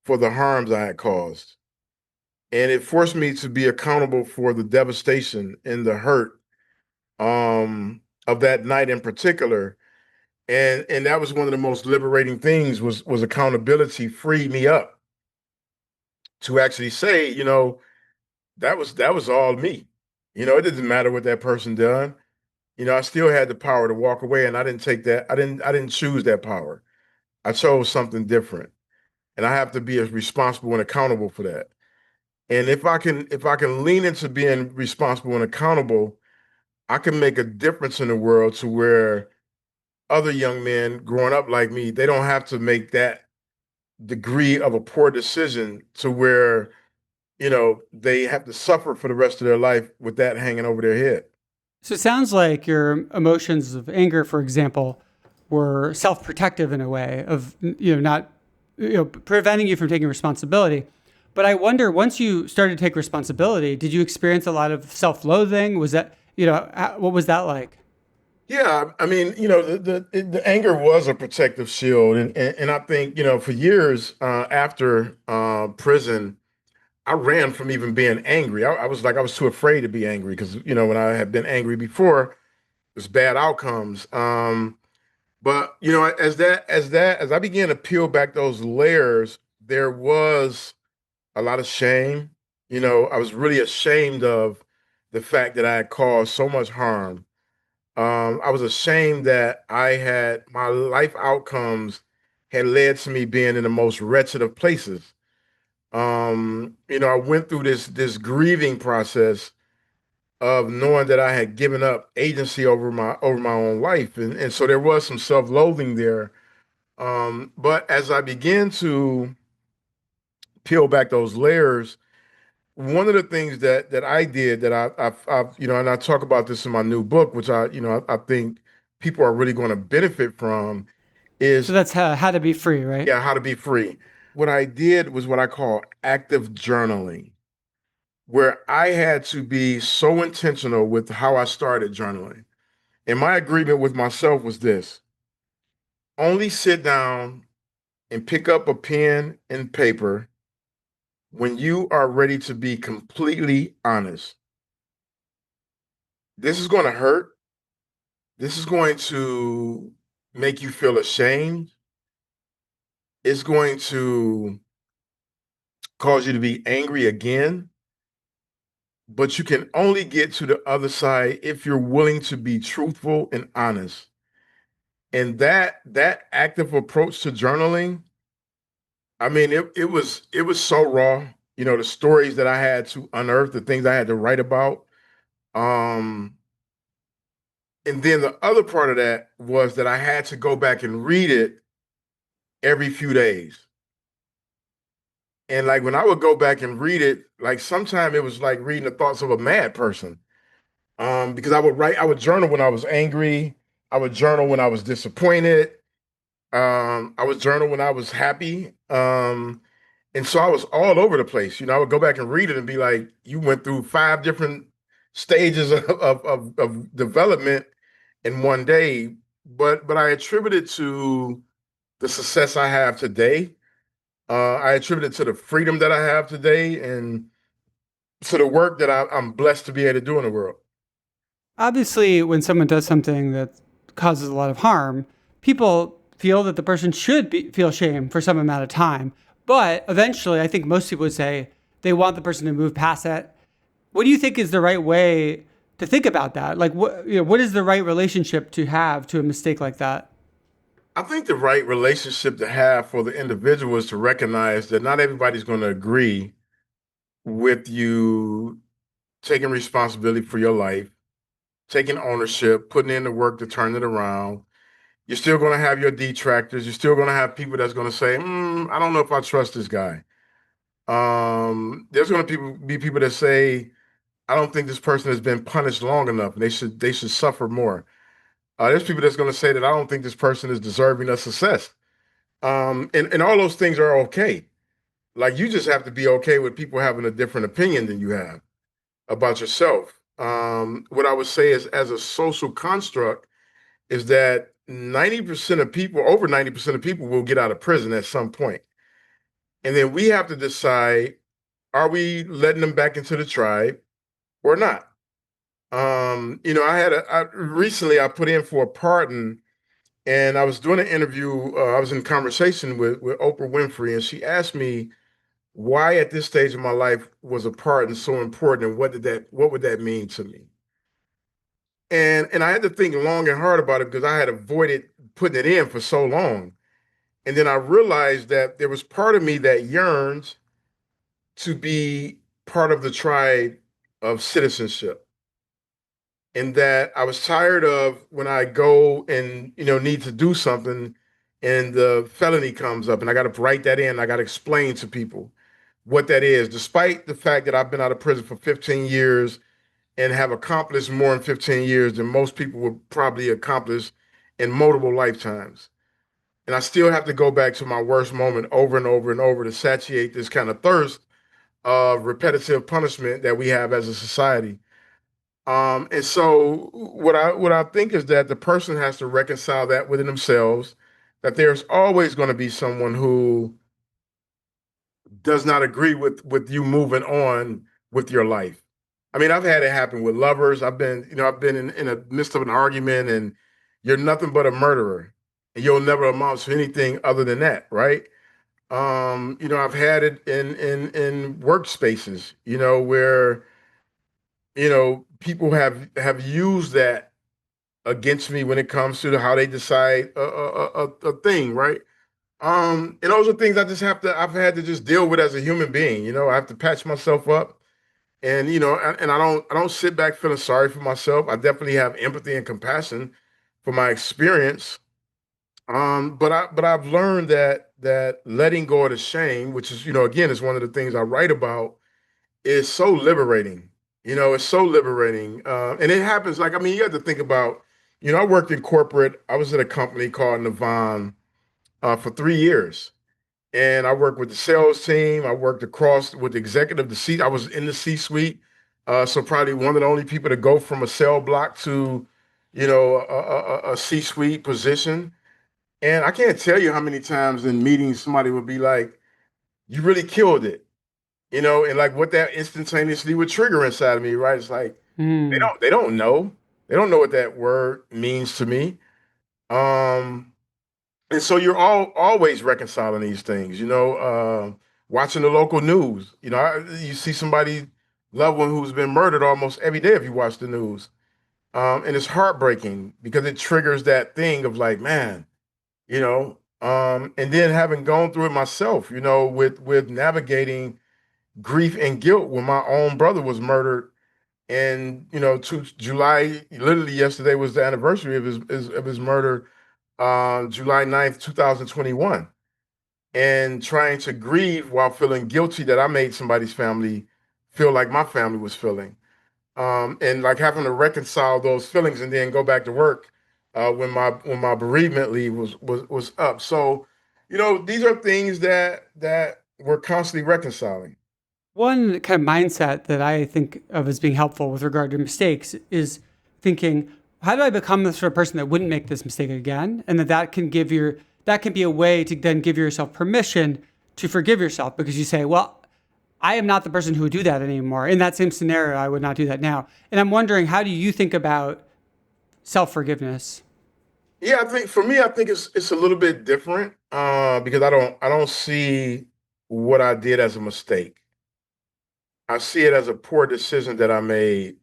for the harms I had caused. And it forced me to be accountable for the devastation and the hurt of that night in particular. And that was one of the most liberating things was accountability freed me up to actually say, that was all me. It didn't matter what that person done. I still had the power to walk away, and I didn't take that. I didn't choose that power. I chose something different, and I have to be as responsible and accountable for that. And if I can lean into being responsible and accountable, I can make a difference in the world to where other young men growing up like me, they don't have to make that degree of a poor decision to where, they have to suffer for the rest of their life with that hanging over their head. So it sounds like your emotions of anger, for example, were self-protective in a way of not preventing you from taking responsibility. But I wonder, once you started to take responsibility, did you experience a lot of self-loathing? Was that what was that like? Yeah, I mean, the anger was a protective shield, and I think for years after prison, I ran from even being angry. I was too afraid to be angry because when I had been angry before, there's bad outcomes. But as I began to peel back those layers, there was a lot of shame. I was really ashamed of the fact that I had caused so much harm. I was ashamed that I had my life outcomes had led to me being in the most wretched of places. I went through this grieving process of knowing that I had given up agency over my own life. And so there was some self-loathing there. But as I began to peel back those layers, one of the things that I did that I've and I talk about this in my new book, which I think people are really going to benefit from, So is that's how to be free, right? yeah, how to be free. What I did was what I call active journaling, where I had to be so intentional with how I started journaling. And my agreement with myself was this: only sit down and pick up a pen and paper when you are ready to be completely honest. This is going to hurt. This is going to make you feel ashamed. It's going to cause you to be angry again. But you can only get to the other side if you're willing to be truthful and honest. And that active approach to journaling, I mean, it was so raw. The stories that I had to unearth, the things I had to write about. Um, and then the other part of that was that I had to go back and read it every few days. And like when I would go back and read it, like sometimes it was like reading the thoughts of a mad person. Because I would journal when I was angry, I would journal when I was disappointed, I would journal when I was happy. And so I was all over the place. I would go back and read it and be like, you went through five different stages of development in one day. But I attribute it to the success I have today. I attribute it to the freedom that I have today and to the work that I'm blessed to be able to do in the world. Obviously, when someone does something that causes a lot of harm, people feel that the person should feel shame for some amount of time. But eventually, I think most people would say they want the person to move past that. What do you think is the right way to think about that? Like, what is the right relationship to have to a mistake like that? I think the right relationship to have for the individual is to recognize that not everybody's going to agree with you taking responsibility for your life, taking ownership, putting in the work to turn it around. You're still going to have your detractors. You're still going to have people that's going to say, I don't know if I trust this guy. There's going to be people that say, I don't think this person has been punished long enough and they should suffer more. There's people that's going to say that I don't think this person is deserving of success. And all those things are okay. Like you just have to be okay with people having a different opinion than you have about yourself. What I would say is, as a social construct, is that 90% of people, over 90% of people, will get out of prison at some point. And then we have to decide, are we letting them back into the tribe or not? Recently I put in for a pardon and I was doing an interview. I was in conversation with Oprah Winfrey, and she asked me why at this stage of my life was a pardon so important and what would that mean to me? And I had to think long and hard about it because I had avoided putting it in for so long. And then I realized that there was part of me that yearned to be part of the tribe of citizenship. And that I was tired of when I go and need to do something and the felony comes up and I got to write that in. I got to explain to people what that is, despite the fact that I've been out of prison for 15 years and have accomplished more in 15 years than most people would probably accomplish in multiple lifetimes. And I still have to go back to my worst moment over and over and over to satiate this kind of thirst of repetitive punishment that we have as a society. And so what I think is that the person has to reconcile that within themselves, that there's always going to be someone who does not agree with you moving on with your life. I mean, I've had it happen with lovers. I've been in the midst of an argument and you're nothing but a murderer and you'll never amount to anything other than that, right? I've had it in workspaces, where, people have used that against me when it comes to how they decide a thing, right? And those are things I've had to just deal with as a human being. I have to patch myself up. And and I don't sit back feeling sorry for myself. I definitely have empathy and compassion for my experience. But I've learned that letting go of the shame, which is, again, is one of the things I write about, is so liberating. It's so liberating. And it happens, like, I mean, you have to think about, I worked in corporate. I was at a company called Navan for 3 years. And I worked with the sales team. I worked across with the executive, the C. I was in the C-suite. So probably one of the only people to go from a cell block to, a C-suite position. And I can't tell you how many times in meetings somebody would be like, "You really killed it," and like what that instantaneously would trigger inside of me, right? It's like Hmm. they don't know what that word means to me. Um, and so you're always reconciling these things, watching the local news. You see somebody loved one who's been murdered almost every day if you watch the news. And it's heartbreaking because it triggers that thing of like, man, and then having gone through it myself, with navigating grief and guilt when my own brother was murdered. And July, literally yesterday was the anniversary of his murder, July 9th, 2021. And trying to grieve while feeling guilty that I made somebody's family feel like my family was feeling. And like having to reconcile those feelings and then go back to work when my bereavement leave was up. So, these are things that we're constantly reconciling. One kind of mindset that I think of as being helpful with regard to mistakes is thinking, how do I become the sort of person that wouldn't make this mistake again? And that can be a way to then give yourself permission to forgive yourself because you say, well, I am not the person who would do that anymore. In that same scenario, I would not do that now. And I'm wondering, how do you think about self forgiveness? Yeah, I think for me, I think it's a little bit different because I don't see what I did as a mistake. I see it as a poor decision that I made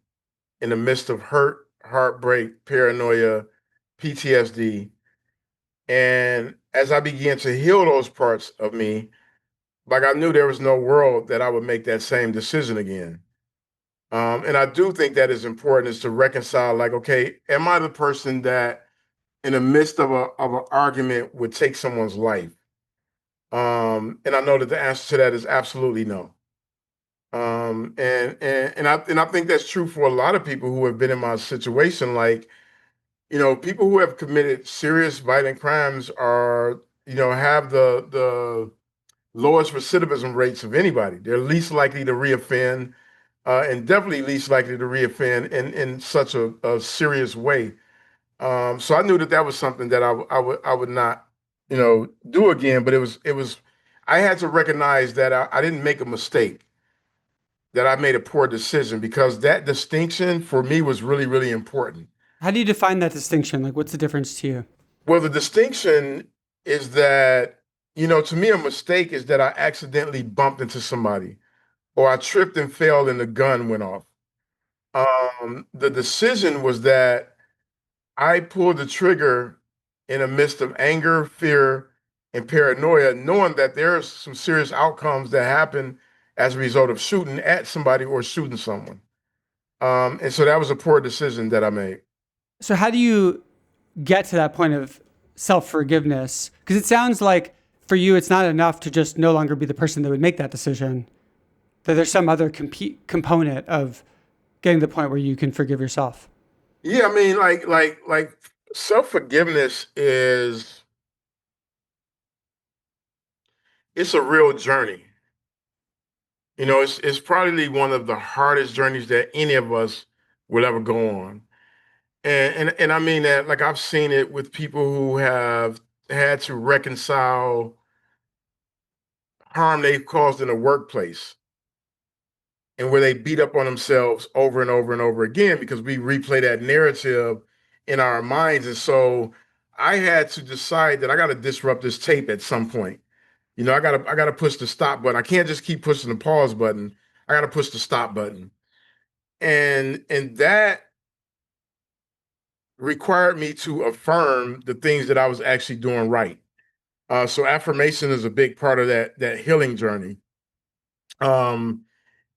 in the midst of hurt, heartbreak, paranoia, PTSD. And as I began to heal those parts of me, like I knew there was no world that I would make that same decision again. And I do think that is important is to reconcile, like, okay, am I the person that in the midst of an argument would take someone's life? And I know that the answer to that is absolutely no. And I think that's true for a lot of people who have been in my situation. Like, people who have committed serious violent crimes are, have the lowest recidivism rates of anybody. They're least likely to reoffend, and definitely least likely to reoffend in such a serious way. So I knew that that was something that I would not, do again. But it was I had to recognize that I didn't make a mistake, that I made a poor decision because that distinction for me was really, really important. How do you define that distinction? Like, what's the difference to you? Well, the distinction is that, to me, a mistake is that I accidentally bumped into somebody or I tripped and fell and the gun went off. The decision was that I pulled the trigger in the midst of anger, fear, and paranoia, knowing that there are some serious outcomes that happen as a result of shooting at somebody or shooting someone. And so that was a poor decision that I made. So, how do you get to that point of self forgiveness? Because it sounds like for you, it's not enough to just no longer be the person that would make that decision, that there's some other component of getting to the point where you can forgive yourself. Yeah, I mean, like self-forgiveness it's a real journey. It's probably one of the hardest journeys that any of us will ever go on. And I mean that, like, I've seen it with people who have had to reconcile harm they've caused in the workplace and where they beat up on themselves over and over and over again because we replay that narrative in our minds. And so I had to decide that I got to disrupt this tape at some point. I gotta push the stop button. I can't just keep pushing the pause button. I gotta push the stop button. And that required me to affirm the things that I was actually doing right. So affirmation is a big part of that healing journey. Um,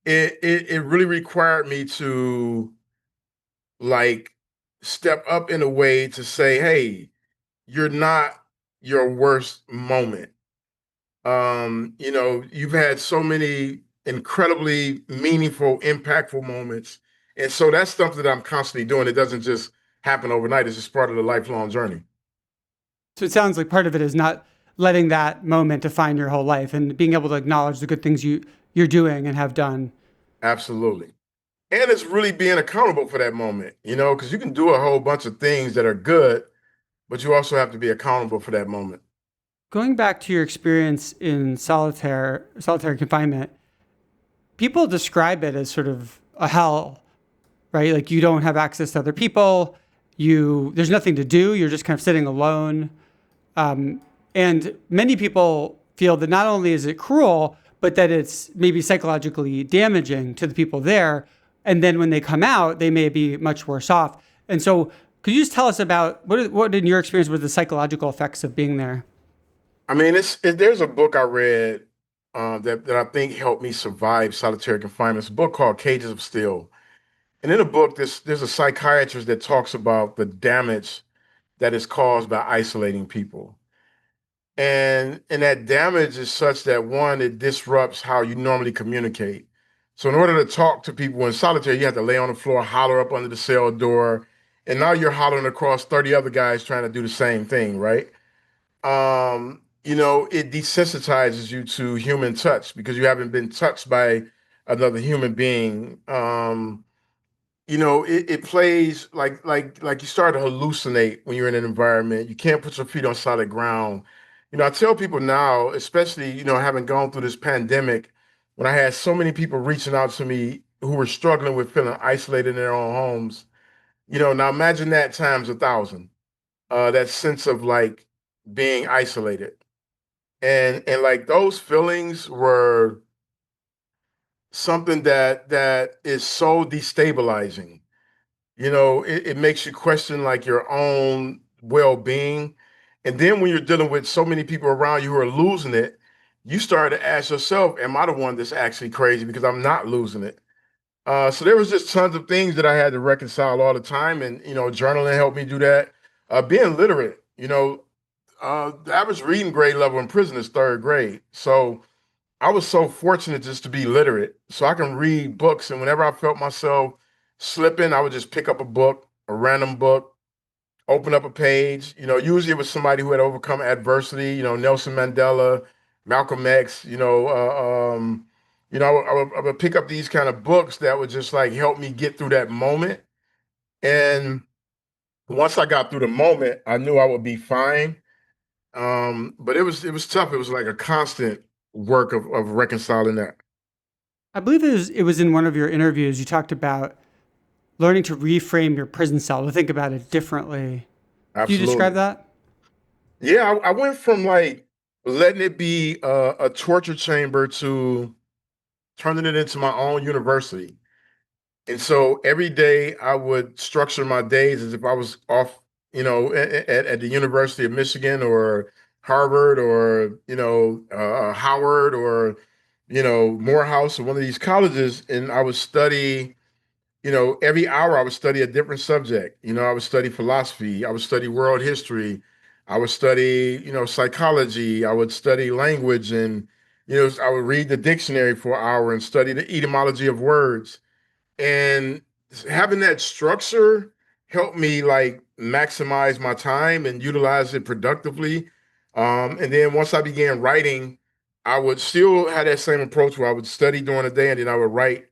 it really required me to like step up in a way to say, hey, you're not your worst moment. You've had so many incredibly meaningful, impactful moments. And so that's something that I'm constantly doing. It doesn't just happen overnight. It's just part of the lifelong journey. So it sounds like part of it is not letting that moment define your whole life and being able to acknowledge the good things you're doing and have done. Absolutely. And it's really being accountable for that moment, because you can do a whole bunch of things that are good, but you also have to be accountable for that moment. Going back to your experience in solitary confinement, people describe it as sort of a hell, right? Like you don't have access to other people. There's nothing to do. You're just kind of sitting alone. And many people feel that not only is it cruel, but that it's maybe psychologically damaging to the people there. And then when they come out, they may be much worse off. And so, could you just tell us about what in your experience were the psychological effects of being there? I mean, there's a book I read that I think helped me survive solitary confinement. It's a book called Cages of Steel. And in the book, there's a psychiatrist that talks about the damage that is caused by isolating people. And that damage is such that one, it disrupts how you normally communicate. So in order to talk to people in solitary, you have to lay on the floor, holler up under the cell door, and now you're hollering across 30 other guys trying to do the same thing, right? It desensitizes you to human touch because you haven't been touched by another human being. It plays like you start to hallucinate when you're in an environment. You can't put your feet on solid ground. I tell people now, especially, having gone through this pandemic, when I had so many people reaching out to me who were struggling with feeling isolated in their own homes, now imagine that times 1,000. That sense of like being isolated. And like those feelings were something that is so destabilizing. It makes you question like your own well-being. And then when you're dealing with so many people around you who are losing it, you start to ask yourself, am I the one that's actually crazy because I'm not losing it? So there was just tons of things that I had to reconcile all the time. And, journaling helped me do that. Being literate, the average reading grade level in prison is third grade. So I was so fortunate just to be literate. So I can read books. And whenever I felt myself slipping, I would just pick up a book, a random book, open up a page. Usually it was somebody who had overcome adversity, Nelson Mandela, Malcolm X, I would pick up these kind of books that would just like help me get through that moment. And once I got through the moment, I knew I would be fine. But it was tough. It was like a constant work of reconciling that. I believe it was in one of your interviews you talked about learning to reframe your prison cell to think about it differently. Can you describe Absolutely. that? Yeah, I went from like letting it be a torture chamber to turning it into my own university. And so every day I would structure my days as if I was off, at the University of Michigan or Harvard or, Howard or, Morehouse or one of these colleges. And I would study, every hour I would study a different subject. I would study philosophy, I would study world history, I would study, psychology, I would study language, and, I would read the dictionary for an hour and study the etymology of words. And having that structure helped me like maximize my time and utilize it productively. And then once I began writing, I would still have that same approach where I would study during the day and then I would write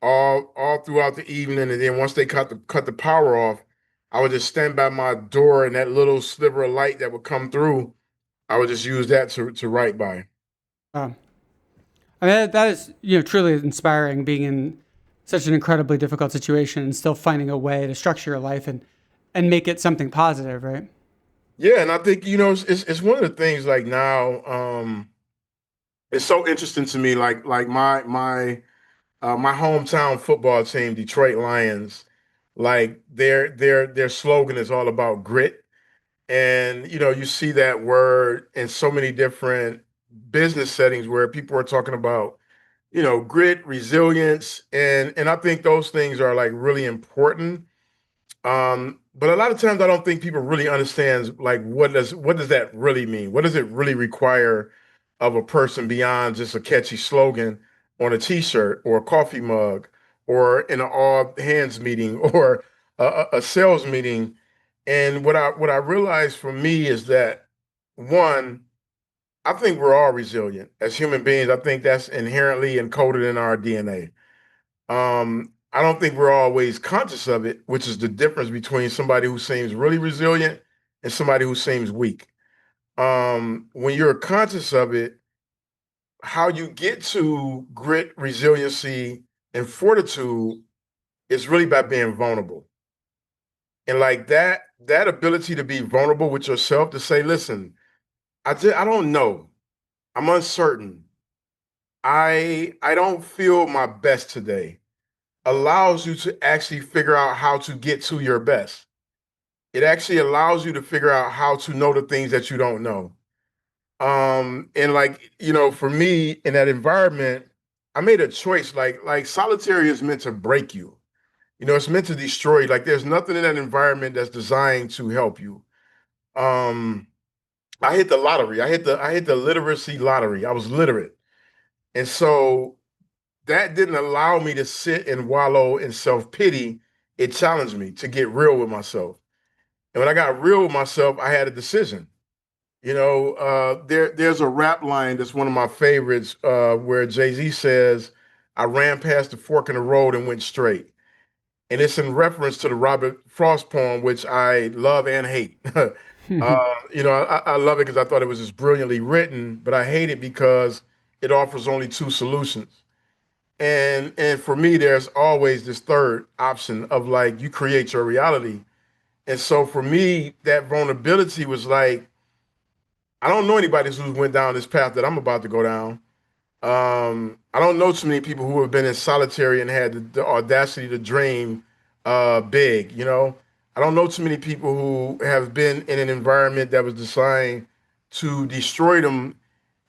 all throughout the evening. And then once they cut the power off, I would just stand by my door and that little sliver of light that would come through, I would just use that to write by. Um, I mean, that is truly inspiring, being in such an incredibly difficult situation and still finding a way to structure your life and make it something positive, right? Yeah, and I think it's one of the things like now. It's so interesting to me. Like my hometown football team, Detroit Lions, like their slogan is all about grit. And you see that word in so many different business settings where people are talking about grit, resilience, and I think those things are like really important. But a lot of times I don't think people really understand like what does that really mean? What does it really require of a person beyond just a catchy slogan on a t-shirt or a coffee mug or in an all hands meeting or a sales meeting? And what I realized for me is that one, I think we're all resilient as human beings. I think that's inherently encoded in our DNA. I don't think we're always conscious of it, which is the difference between somebody who seems really resilient and somebody who seems weak. When you're conscious of it, how you get to grit, resiliency, and fortitude is really by being vulnerable. And like that ability to be vulnerable with yourself to say, listen, I don't know. I'm uncertain. I don't feel my best today allows you to actually figure out how to get to your best. It actually allows you to figure out how to know the things that you don't know. And like, for me in that environment, I made a choice. Like solitary is meant to break you. It's meant to destroy you. Like there's nothing in that environment that's designed to help you. Um, I hit the lottery. I hit the literacy lottery. I was literate. And so that didn't allow me to sit and wallow in self-pity. It challenged me to get real with myself. And when I got real with myself, I had a decision. There's a rap line that's one of my favorites where Jay-Z says, I ran past the fork in the road and went straight. And it's in reference to the Robert Frost poem, which I love and hate. I love it because I thought it was just brilliantly written, but I hate it because it offers only two solutions. And for me, there's always this third option of like you create your reality. And so for me, that vulnerability was like, I don't know anybody who's went down this path that I'm about to go down. I don't know too many people who have been in solitary and had the audacity to dream big, I don't know too many people who have been in an environment that was designed to destroy them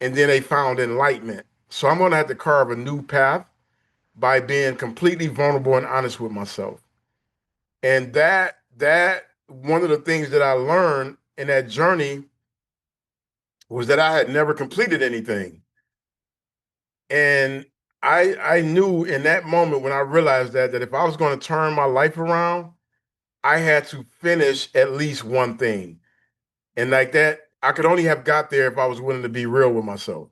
and then they found enlightenment. So I'm going to have to carve a new path by being completely vulnerable and honest with myself. And that one of the things that I learned in that journey was that I had never completed anything. And I knew in that moment when I realized that if I was going to turn my life around, I had to finish at least one thing. And like that, I could only have got there if I was willing to be real with myself.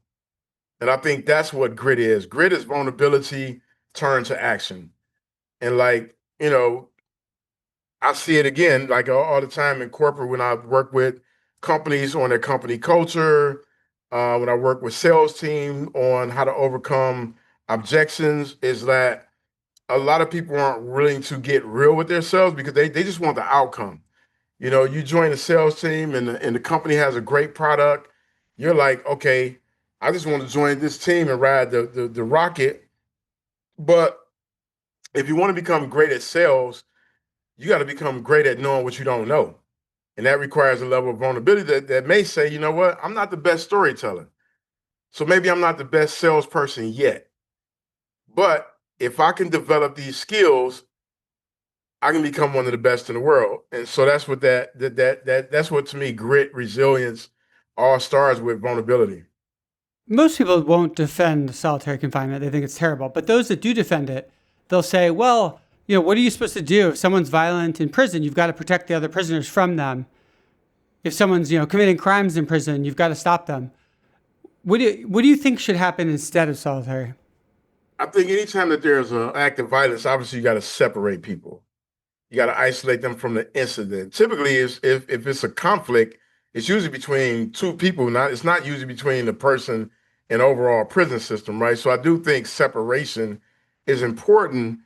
And I think that's what grit is. Grit is vulnerability turned to action. And like, I see it again, like all the time in corporate when I work with companies on their company culture, when I work with sales team on how to overcome objections, is that a lot of people aren't willing to get real with themselves because they just want the outcome. You join a sales team and the company has a great product. You're like, okay, I just want to join this team and ride the rocket. But if you want to become great at sales, you got to become great at knowing what you don't know. And that requires a level of vulnerability that may say, you know what, I'm not the best storyteller. So maybe I'm not the best salesperson yet. But if I can develop these skills, I can become one of the best in the world. And so that's what that's what to me grit, resilience all starts with vulnerability. Most people won't defend solitary confinement. They think it's terrible. But those that do defend it, they'll say, well, what are you supposed to do if someone's violent in prison? You've got to protect the other prisoners from them. If someone's, committing crimes in prison, you've got to stop them. What do you think should happen instead of solitary? I think anytime that there's an act of violence, obviously you got to separate people. You got to isolate them from the incident. Typically, if it's a conflict, it's usually between two people. It's not usually between the person and overall prison system, right? So I do think separation is important.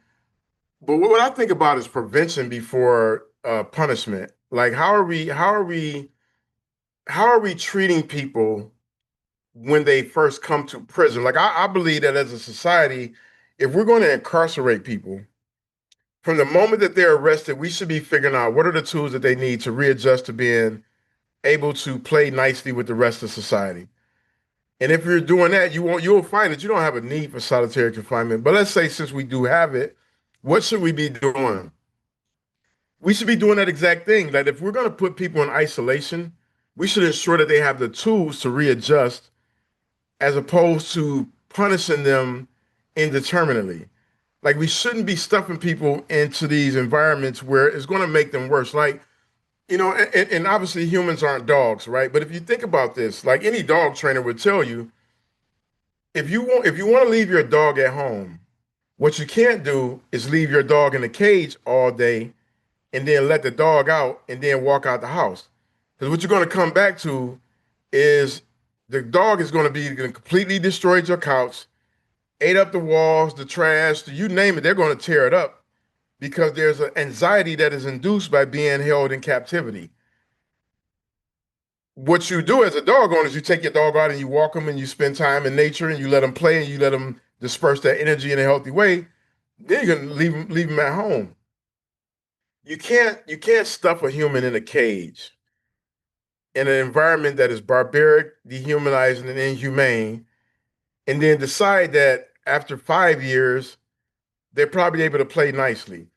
But what I think about is prevention before punishment. Like how are we treating people when they first come to prison? Like I believe that as a society, if we're going to incarcerate people, from the moment that they're arrested, we should be figuring out what are the tools that they need to readjust to being able to play nicely with the rest of society. And if you're doing that, you'll find that you don't have a need for solitary confinement. But let's say since we do have it, what should we be doing? We should be doing that exact thing. That if we're going to put people in isolation, we should ensure that they have the tools to readjust as opposed to punishing them indeterminately. Like we shouldn't be stuffing people into these environments where it's going to make them worse. Like, and obviously humans aren't dogs, right? But if you think about this, like any dog trainer would tell you, if you want to leave your dog at home, what you can't do is leave your dog in a cage all day and then let the dog out and then walk out the house. Because what you're going to come back to is the dog is going to be completely destroyed your couch, ate up the walls, the trash, you name it, they're going to tear it up because there's an anxiety that is induced by being held in captivity. What you do as a dog owner is you take your dog out and you walk them and you spend time in nature and you let them play and you let them disperse that energy in a healthy way. Then you're gonna leave them at home. You can't stuff a human in a cage in an environment that is barbaric, dehumanizing, and inhumane, and then decide that after 5 years they're probably able to play nicely.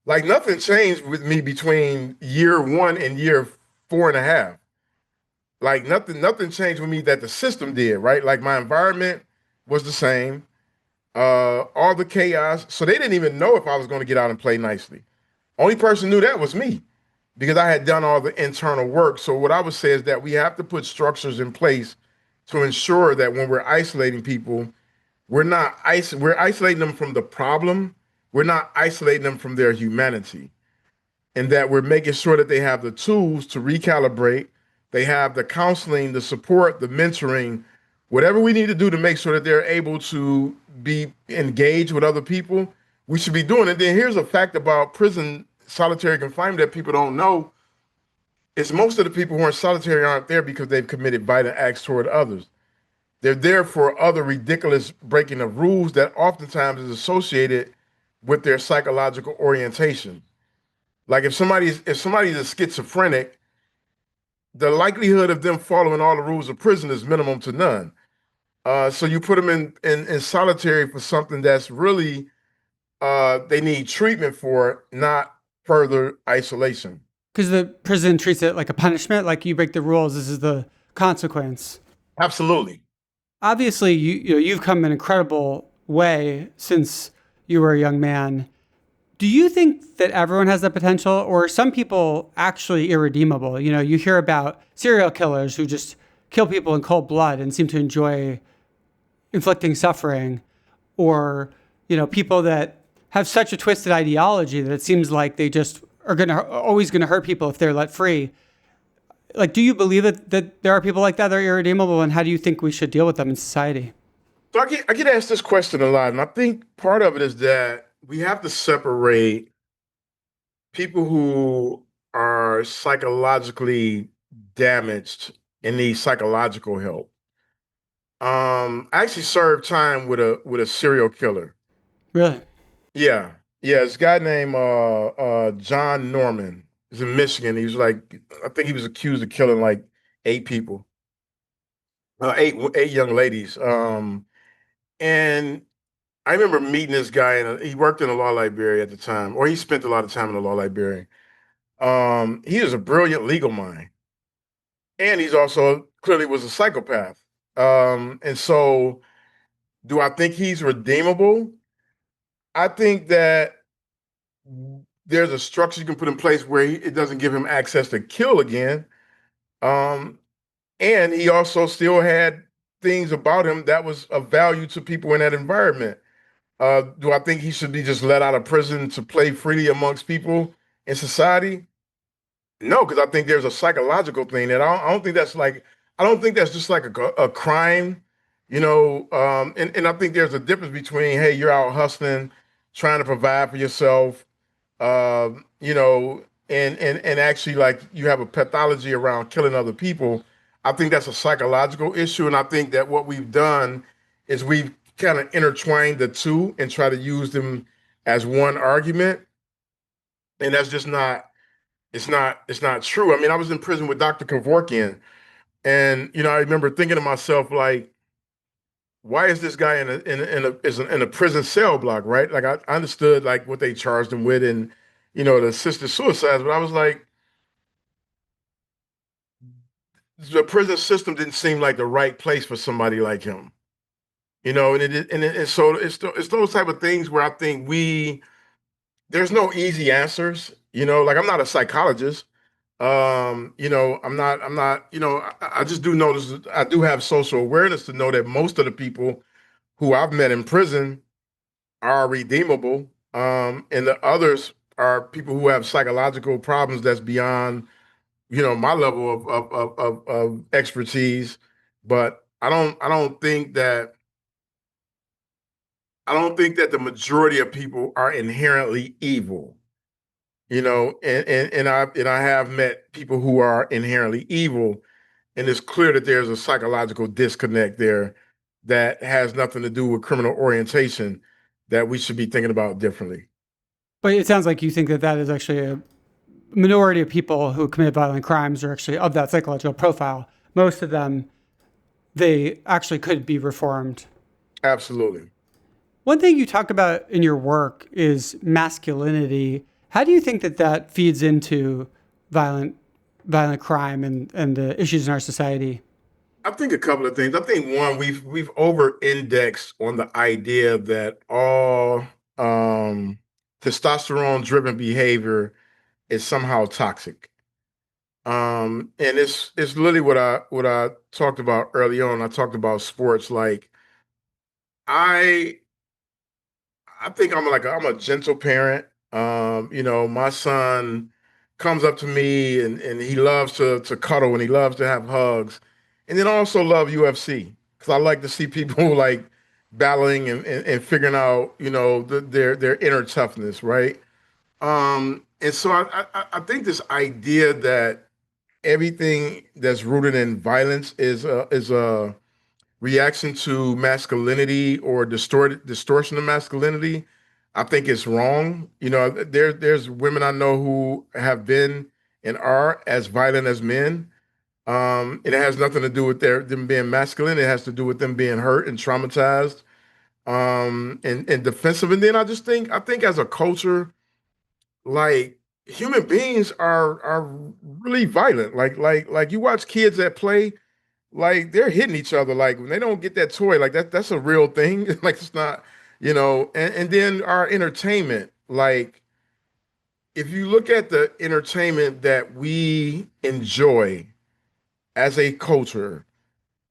Like nothing changed with me between year one and year four and a half. Like nothing changed with me that the system did, right? Like my environment was the same, all the chaos. So they didn't even know if I was going to get out and play nicely. Only person knew that was me because I had done all the internal work. So what I would say is that we have to put structures in place to ensure that when we're isolating people, we're isolating them from the problem. We're not isolating them from their humanity, and that we're making sure that they have the tools to recalibrate, they have the counseling, the support, the mentoring, whatever we need to do to make sure that they're able to be engaged with other people, we should be doing it. Then here's a fact about prison solitary confinement that people don't know is most of the people who are in solitary aren't there because they've committed violent acts toward others. They're there for other ridiculous breaking of rules that oftentimes is associated with their psychological orientation. Like if somebody's a schizophrenic, the likelihood of them following all the rules of prison is minimum to none. So you put them in solitary for something that's really they need treatment for, not further isolation. Because the prison treats it like a punishment, like you break the rules, this is the consequence. Absolutely. Obviously, you've come an incredible way since you were a young man. Do you think that everyone has that potential, or are some people actually irredeemable? You hear about serial killers who just kill people in cold blood and seem to enjoy inflicting suffering, or people that have such a twisted ideology that it seems like they just are always gonna hurt people if they're let free. Like, do you believe that there are people like that that are irredeemable, and how do you think we should deal with them in society? So I get asked this question a lot, and I think part of it is that we have to separate people who are psychologically damaged and need psychological help. I actually served time with a serial killer. Really? Yeah, yeah. This guy named John Norman. He's in Michigan. He was like, I think he was accused of killing like 8 people, eight young ladies. And I remember meeting this guy, and he worked in a law library at the time, or he spent a lot of time in the law library. He was a brilliant legal mind, and he's also clearly was a psychopath. And so, do I think he's redeemable? I think that there's a structure you can put in place where it doesn't give him access to kill again. Um, and he also still had things about him that was of value to people in that environment. Do I think he should be just let out of prison to play freely amongst people in society? No, because I think there's a psychological thing that I don't think that's like I don't think that's just like a crime, and I think there's a difference between hey, you're out hustling, trying to provide for yourself, and actually like you have a pathology around killing other people. I think that's a psychological issue, and I think that what we've done is we've kind of intertwined the two and try to use them as one argument, and that's just not. It's not true. I mean, I was in prison with Dr. Kevorkian, and I remember thinking to myself like, why is this guy in a prison cell block, right? Like I understood like what they charged him with and the assisted suicides, but I was like, the prison system didn't seem like the right place for somebody like him. And so it's those type of things where I think there's no easy answers. Like I'm not a psychologist. I'm not. I just do notice I do have social awareness to know that most of the people who I've met in prison are redeemable, and the others are people who have psychological problems that's beyond my level of expertise. But I don't think that the majority of people are inherently evil. And I have met people who are inherently evil, and it's clear that there's a psychological disconnect there that has nothing to do with criminal orientation that we should be thinking about differently. But it sounds like you think that that is actually a minority of people who commit violent crimes are actually of that psychological profile. Most of them, they actually could be reformed. Absolutely. One thing you talk about in your work is masculinity. How do you think that that feeds into violent violent crime and the issues in our society? I think a couple of things. I think one, we've over indexed on the idea that all testosterone driven behavior is somehow toxic. And it's literally what I talked about early on. I talked about sports. Like I I think I'm a gentle parent. My son comes up to me and he loves to cuddle and he loves to have hugs. And then I also love UFC because I like to see people like battling and figuring out, their inner toughness, right? And so I think this idea that everything that's rooted in violence is a reaction to masculinity or distortion of masculinity, I think it's wrong. There's women I know who have been and are as violent as men. It has nothing to do with them being masculine. It has to do with them being hurt and traumatized, and defensive. And then I think as a culture, like human beings are really violent. Like you watch kids that play like they're hitting each other like when they don't get that toy like that's a real thing like it's not and then our entertainment like if you look at the entertainment that we enjoy as a culture,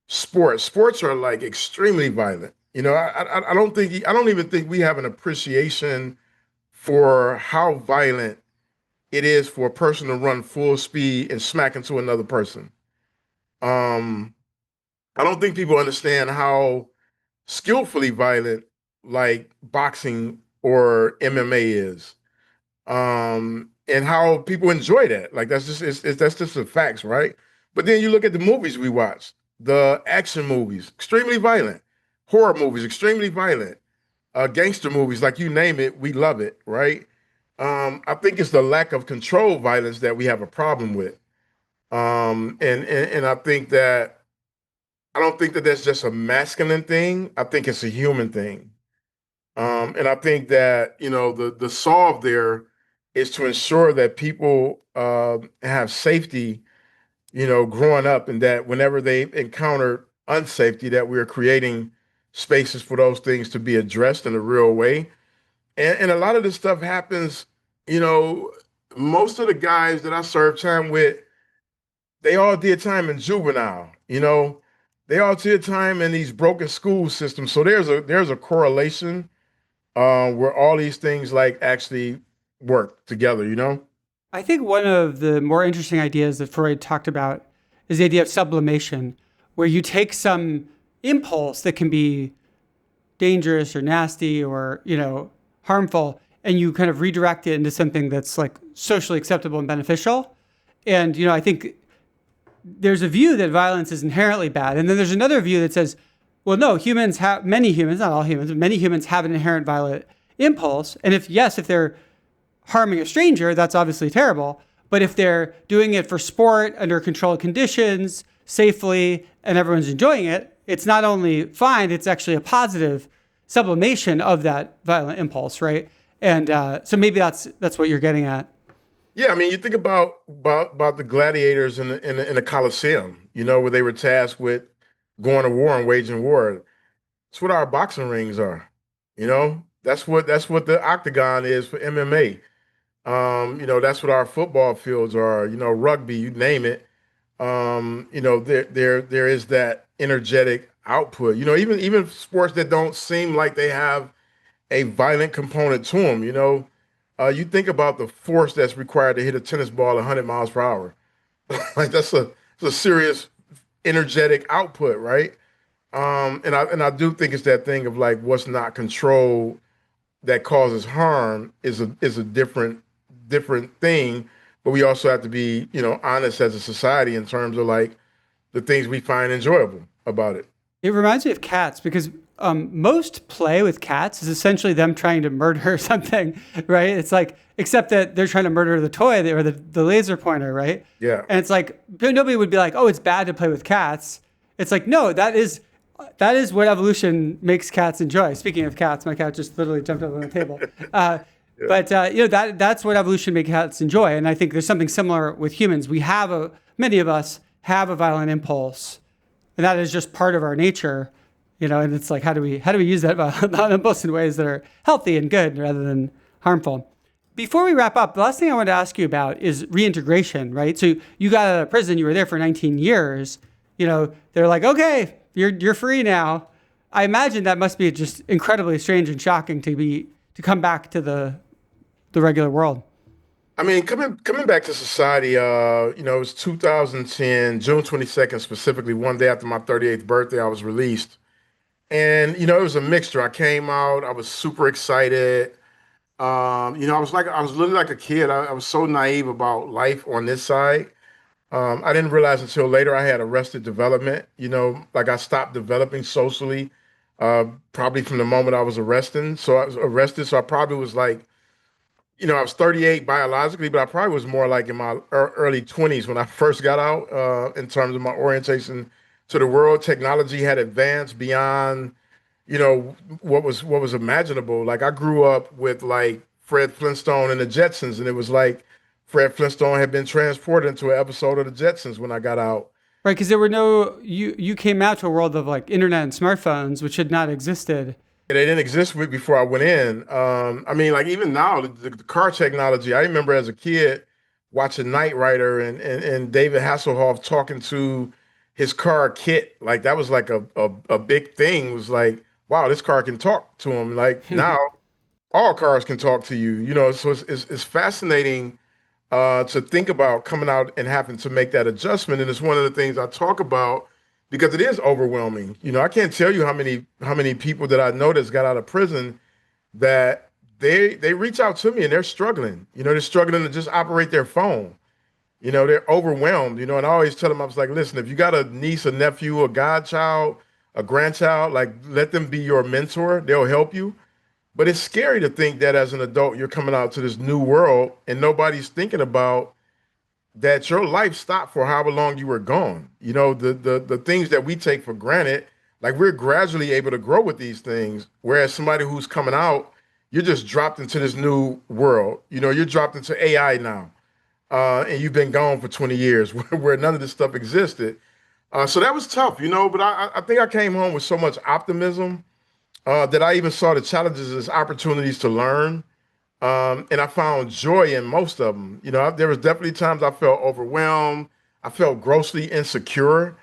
sports are like extremely violent. I don't even think we have an appreciation for how violent it is for a person to run full speed and smack into another person. um I don't think people understand how skillfully violent like boxing or MMA is. And how people enjoy that. Like that's just that's just the facts, right? But then you look at the movies we watch, the action movies, extremely violent, horror movies, extremely violent, gangster movies, like you name it, we love it, right? I think it's the lack of control violence that we have a problem with. And I don't think that that's just a masculine thing. I think it's a human thing. And I think that the solve there is to ensure that people have safety, growing up, and that whenever they encounter unsafety, that we're creating spaces for those things to be addressed in a real way. And a lot of this stuff happens, you know, most of the guys that I served time with, they all did time in juvenile, they all did time in these broken school systems. So there's a correlation where all these things like actually work together. I think one of the more interesting ideas that Freud talked about is the idea of sublimation, where you take some impulse that can be dangerous or nasty or, harmful, and you kind of redirect it into something that's like socially acceptable and beneficial. And, I think there's a view that violence is inherently bad. And then there's another view that says, well, no, many humans, not all humans, but many humans have an inherent violent impulse. And if they're harming a stranger, that's obviously terrible. But if they're doing it for sport under controlled conditions, safely, and everyone's enjoying it, it's not only fine, it's actually a positive sublimation of that violent impulse, right? And so maybe that's what you're getting at. Yeah, I mean, you think about the gladiators in the Colosseum, where they were tasked with going to war and waging war. It's what our boxing rings are. That's what the octagon is for MMA. That's what our football fields are. Rugby, you name it. There is that energetic output. Even sports that don't seem like they have a violent component to them. You think about the force that's required to hit a tennis ball 100 miles per hour. Like that's a serious energetic output, right? And I do think it's that thing of like what's not controlled that causes harm is a different thing. But we also have to be, honest as a society in terms of like the things we find enjoyable about it. It reminds me of cats because most play with cats is essentially them trying to murder something, right? It's like, except that they're trying to murder the toy or the laser pointer, right? Yeah. And it's like, nobody would be like, oh, it's bad to play with cats. It's like, no, that is what evolution makes cats enjoy. Speaking of cats, my cat just literally jumped up on the table. Yeah. But that's what evolution makes cats enjoy. And I think there's something similar with humans. Many of us have a violent impulse, and that is just part of our nature. And it's like, how do we use that violent impulse in ways that are healthy and good rather than harmful? Before we wrap up, the last thing I wanted to ask you about is reintegration, right? So you got out of prison, you were there for 19 years. They're like, okay, you're free now. I imagine that must be just incredibly strange and shocking to come back to the regular world. I mean, coming back to society, it was 2010, June 22nd specifically, one day after my 38th birthday, I was released. And it was a mixture. I came out, I was super excited. I was literally like a kid. I was so naive about life on this side. I didn't realize until later I had arrested development. Like I stopped developing socially, probably from the moment I was arrested. So I was arrested. So I probably was like, I was 38 biologically, but I probably was more like in my early 20s when I first got out, in terms of my orientation to the world. Technology had advanced beyond, what was imaginable. Like I grew up with like Fred Flintstone and the Jetsons, and it was like Fred Flintstone had been transported into an episode of the Jetsons when I got out. Right, because there were you came out to a world of like internet and smartphones, which had not existed. They didn't exist before I went in. I mean, like even now, the car technology. I remember as a kid watching Knight Rider and David Hasselhoff talking to his car Kit. Like that was like a big thing. It was like, wow, this car can talk to him. Like now, all cars can talk to you. So it's fascinating to think about coming out and having to make that adjustment. And it's one of the things I talk about because it is overwhelming. I can't tell you how many people that I know that's got out of prison that they reach out to me and they're struggling. They're struggling to just operate their phone. They're overwhelmed. And I always tell them, I was like, listen, if you got a niece, a nephew, a godchild, a grandchild, like let them be your mentor. They'll help you. But it's scary to think that as an adult, you're coming out to this new world and nobody's thinking about that your life stopped for however long you were gone. The things that we take for granted, like we're gradually able to grow with these things. Whereas somebody who's coming out, you're just dropped into this new world. You're dropped into AI now. And you've been gone for 20 years where none of this stuff existed. So that was tough, but I think I came home with so much optimism that I even saw the challenges as opportunities to learn. And I found joy in most of them. There was definitely times I felt overwhelmed. I felt grossly insecure.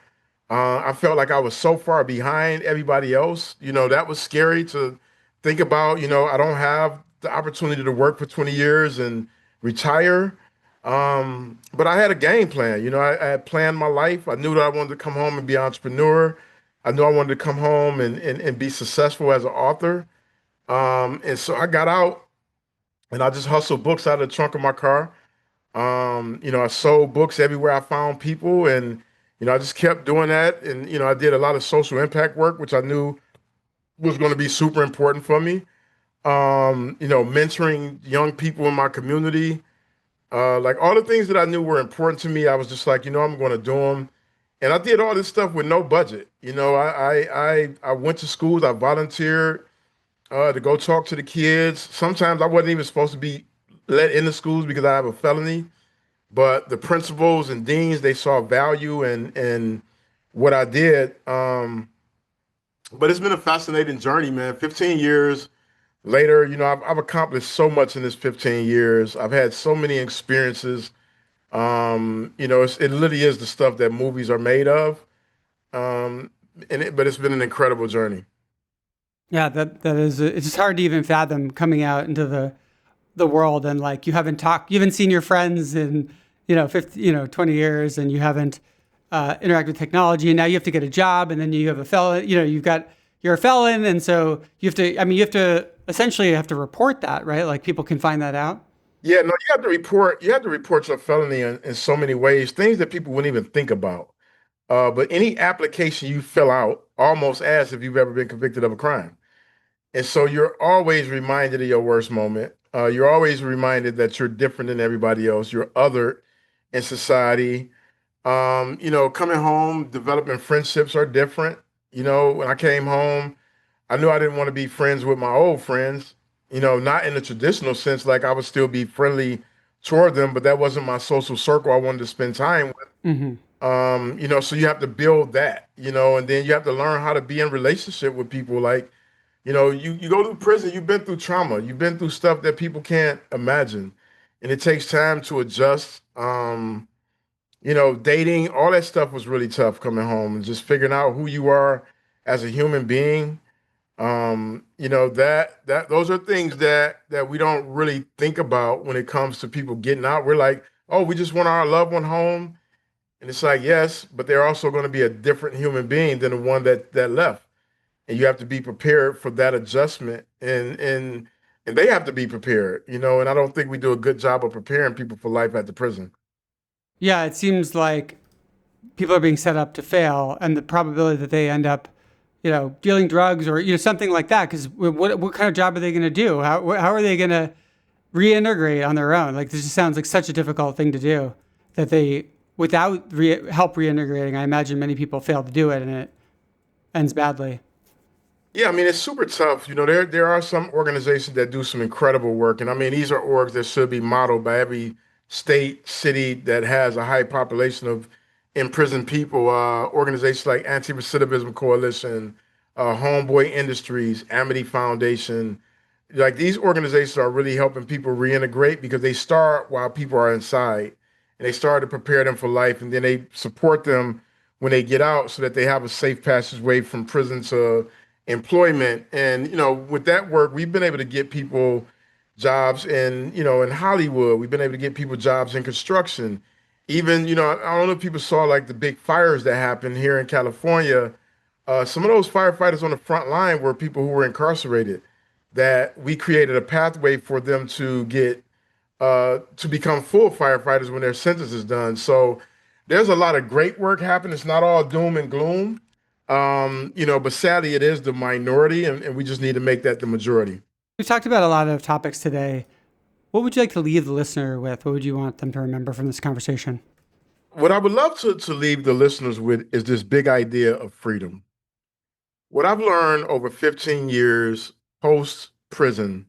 I felt like I was so far behind everybody else. That was scary to think about. I don't have the opportunity to work for 20 years and retire. But I had a game plan. I had planned my life. I knew that I wanted to come home and be an entrepreneur. I knew I wanted to come home and be successful as an author. And so I got out and I just hustled books out of the trunk of my car. I sold books everywhere I found people, and I just kept doing that. And I did a lot of social impact work, which I knew was going to be super important for me. Mentoring young people in my community, like all the things that I knew were important to me. I was just like, I'm going to do them. And I did all this stuff with no budget. I went to schools, I volunteered to go talk to the kids. Sometimes I wasn't even supposed to be let into schools because I have a felony, but the principals and deans, they saw value in what I did. But it's been a fascinating journey, man. 15 years later, I've accomplished so much in this 15 years. I've had so many experiences. It literally is the stuff that movies are made of. Um, but it's been an incredible journey. Yeah, that is. It's just hard to even fathom coming out into the world and like you haven't seen your friends in 50, 20 years, and you haven't interacted with technology, and now you have to get a job, and then you have a felon. You're a felon, and so you have to. I mean, you have to essentially have to report that, right? Like people can find that out. Yeah, no, you have to report your felony in so many ways, things that people wouldn't even think about. But any application you fill out almost as if you've ever been convicted of a crime. And so you're always reminded of your worst moment. You're always reminded that you're different than everybody else. You're other in society. Coming home, developing friendships are different. When I came home, I knew I didn't want to be friends with my old friends, not in the traditional sense, like I would still be friendly toward them, but that wasn't my social circle I wanted to spend time with. Hmm. So you have to build that, and then you have to learn how to be in relationship with people. Like, you go to prison, you've been through trauma, you've been through stuff that people can't imagine. And it takes time to adjust. Dating, all that stuff was really tough coming home and just figuring out who you are as a human being. That those are things that we don't really think about when it comes to people getting out. We're like, oh, we just want our loved one home. And it's like, yes, but they're also going to be a different human being than the one that left. And you have to be prepared for that adjustment, and they have to be prepared, and I don't think we do a good job of preparing people for life at the prison. Yeah, it seems like people are being set up to fail, and the probability that they end up, dealing drugs or something like that. Because what kind of job are they going to do? How are they going to reintegrate on their own? Like this just sounds like such a difficult thing to do that they without help reintegrating. I imagine many people fail to do it, and it ends badly. Yeah, I mean, it's super tough. There are some organizations that do some incredible work, and I mean, these are orgs that should be modeled by every state, city that has a high population of imprisoned people. Organizations like Anti-Recidivism Coalition, Homeboy Industries, Amity Foundation, like these organizations are really helping people reintegrate because they start while people are inside, and they start to prepare them for life, and then they support them when they get out so that they have a safe passageway from prison to employment. And with that work, we've been able to get people jobs in Hollywood. We've been able to get people jobs in construction. Even, I don't know if people saw like the big fires that happened here in California. Some of those firefighters on the front line were people who were incarcerated, that we created a pathway for them to become full firefighters when their sentence is done. So there's a lot of great work happening. It's not all doom and gloom. But sadly it is the minority, and we just need to make that the majority. We've talked about a lot of topics today. What would you like to leave the listener with? What would you want them to remember from this conversation? What I would love to leave the listeners with is this big idea of freedom. What I've learned over 15 years post prison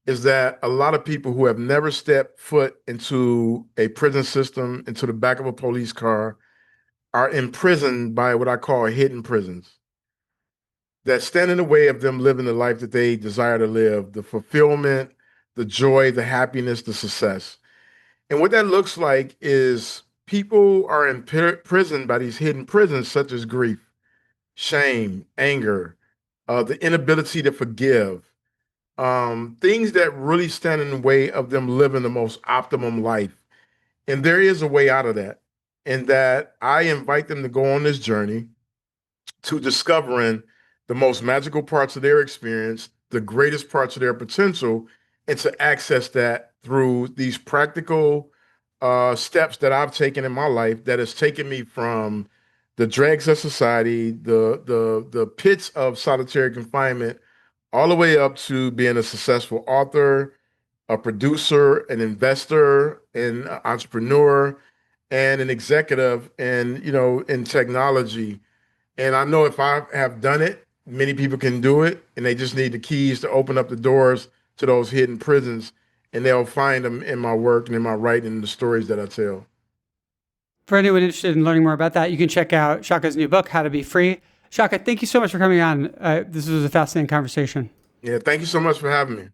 is that a lot of people who have never stepped foot into a prison system, into the back of a police car, are imprisoned by what I call hidden prisons that stand in the way of them living the life that they desire to live, the fulfillment, the joy, the happiness, the success. And what that looks like is people are imprisoned by these hidden prisons, such as grief, shame, anger, the inability to forgive, things that really stand in the way of them living the most optimum life. And there is a way out of that. And that I invite them to go on this journey to discovering the most magical parts of their experience, the greatest parts of their potential, and to access that through these practical steps that I've taken in my life that has taken me from the dregs of society, the pits of solitary confinement, all the way up to being a successful author, a producer, an investor, an entrepreneur, and an executive and, in technology. And I know if I have done it, many people can do it, and they just need the keys to open up the doors to those hidden prisons, and they'll find them in my work and in my writing and the stories that I tell. For anyone interested in learning more about that, you can check out Shaka's new book, How to Be Free. Shaka, thank you so much for coming on. This was a fascinating conversation. Yeah, thank you so much for having me.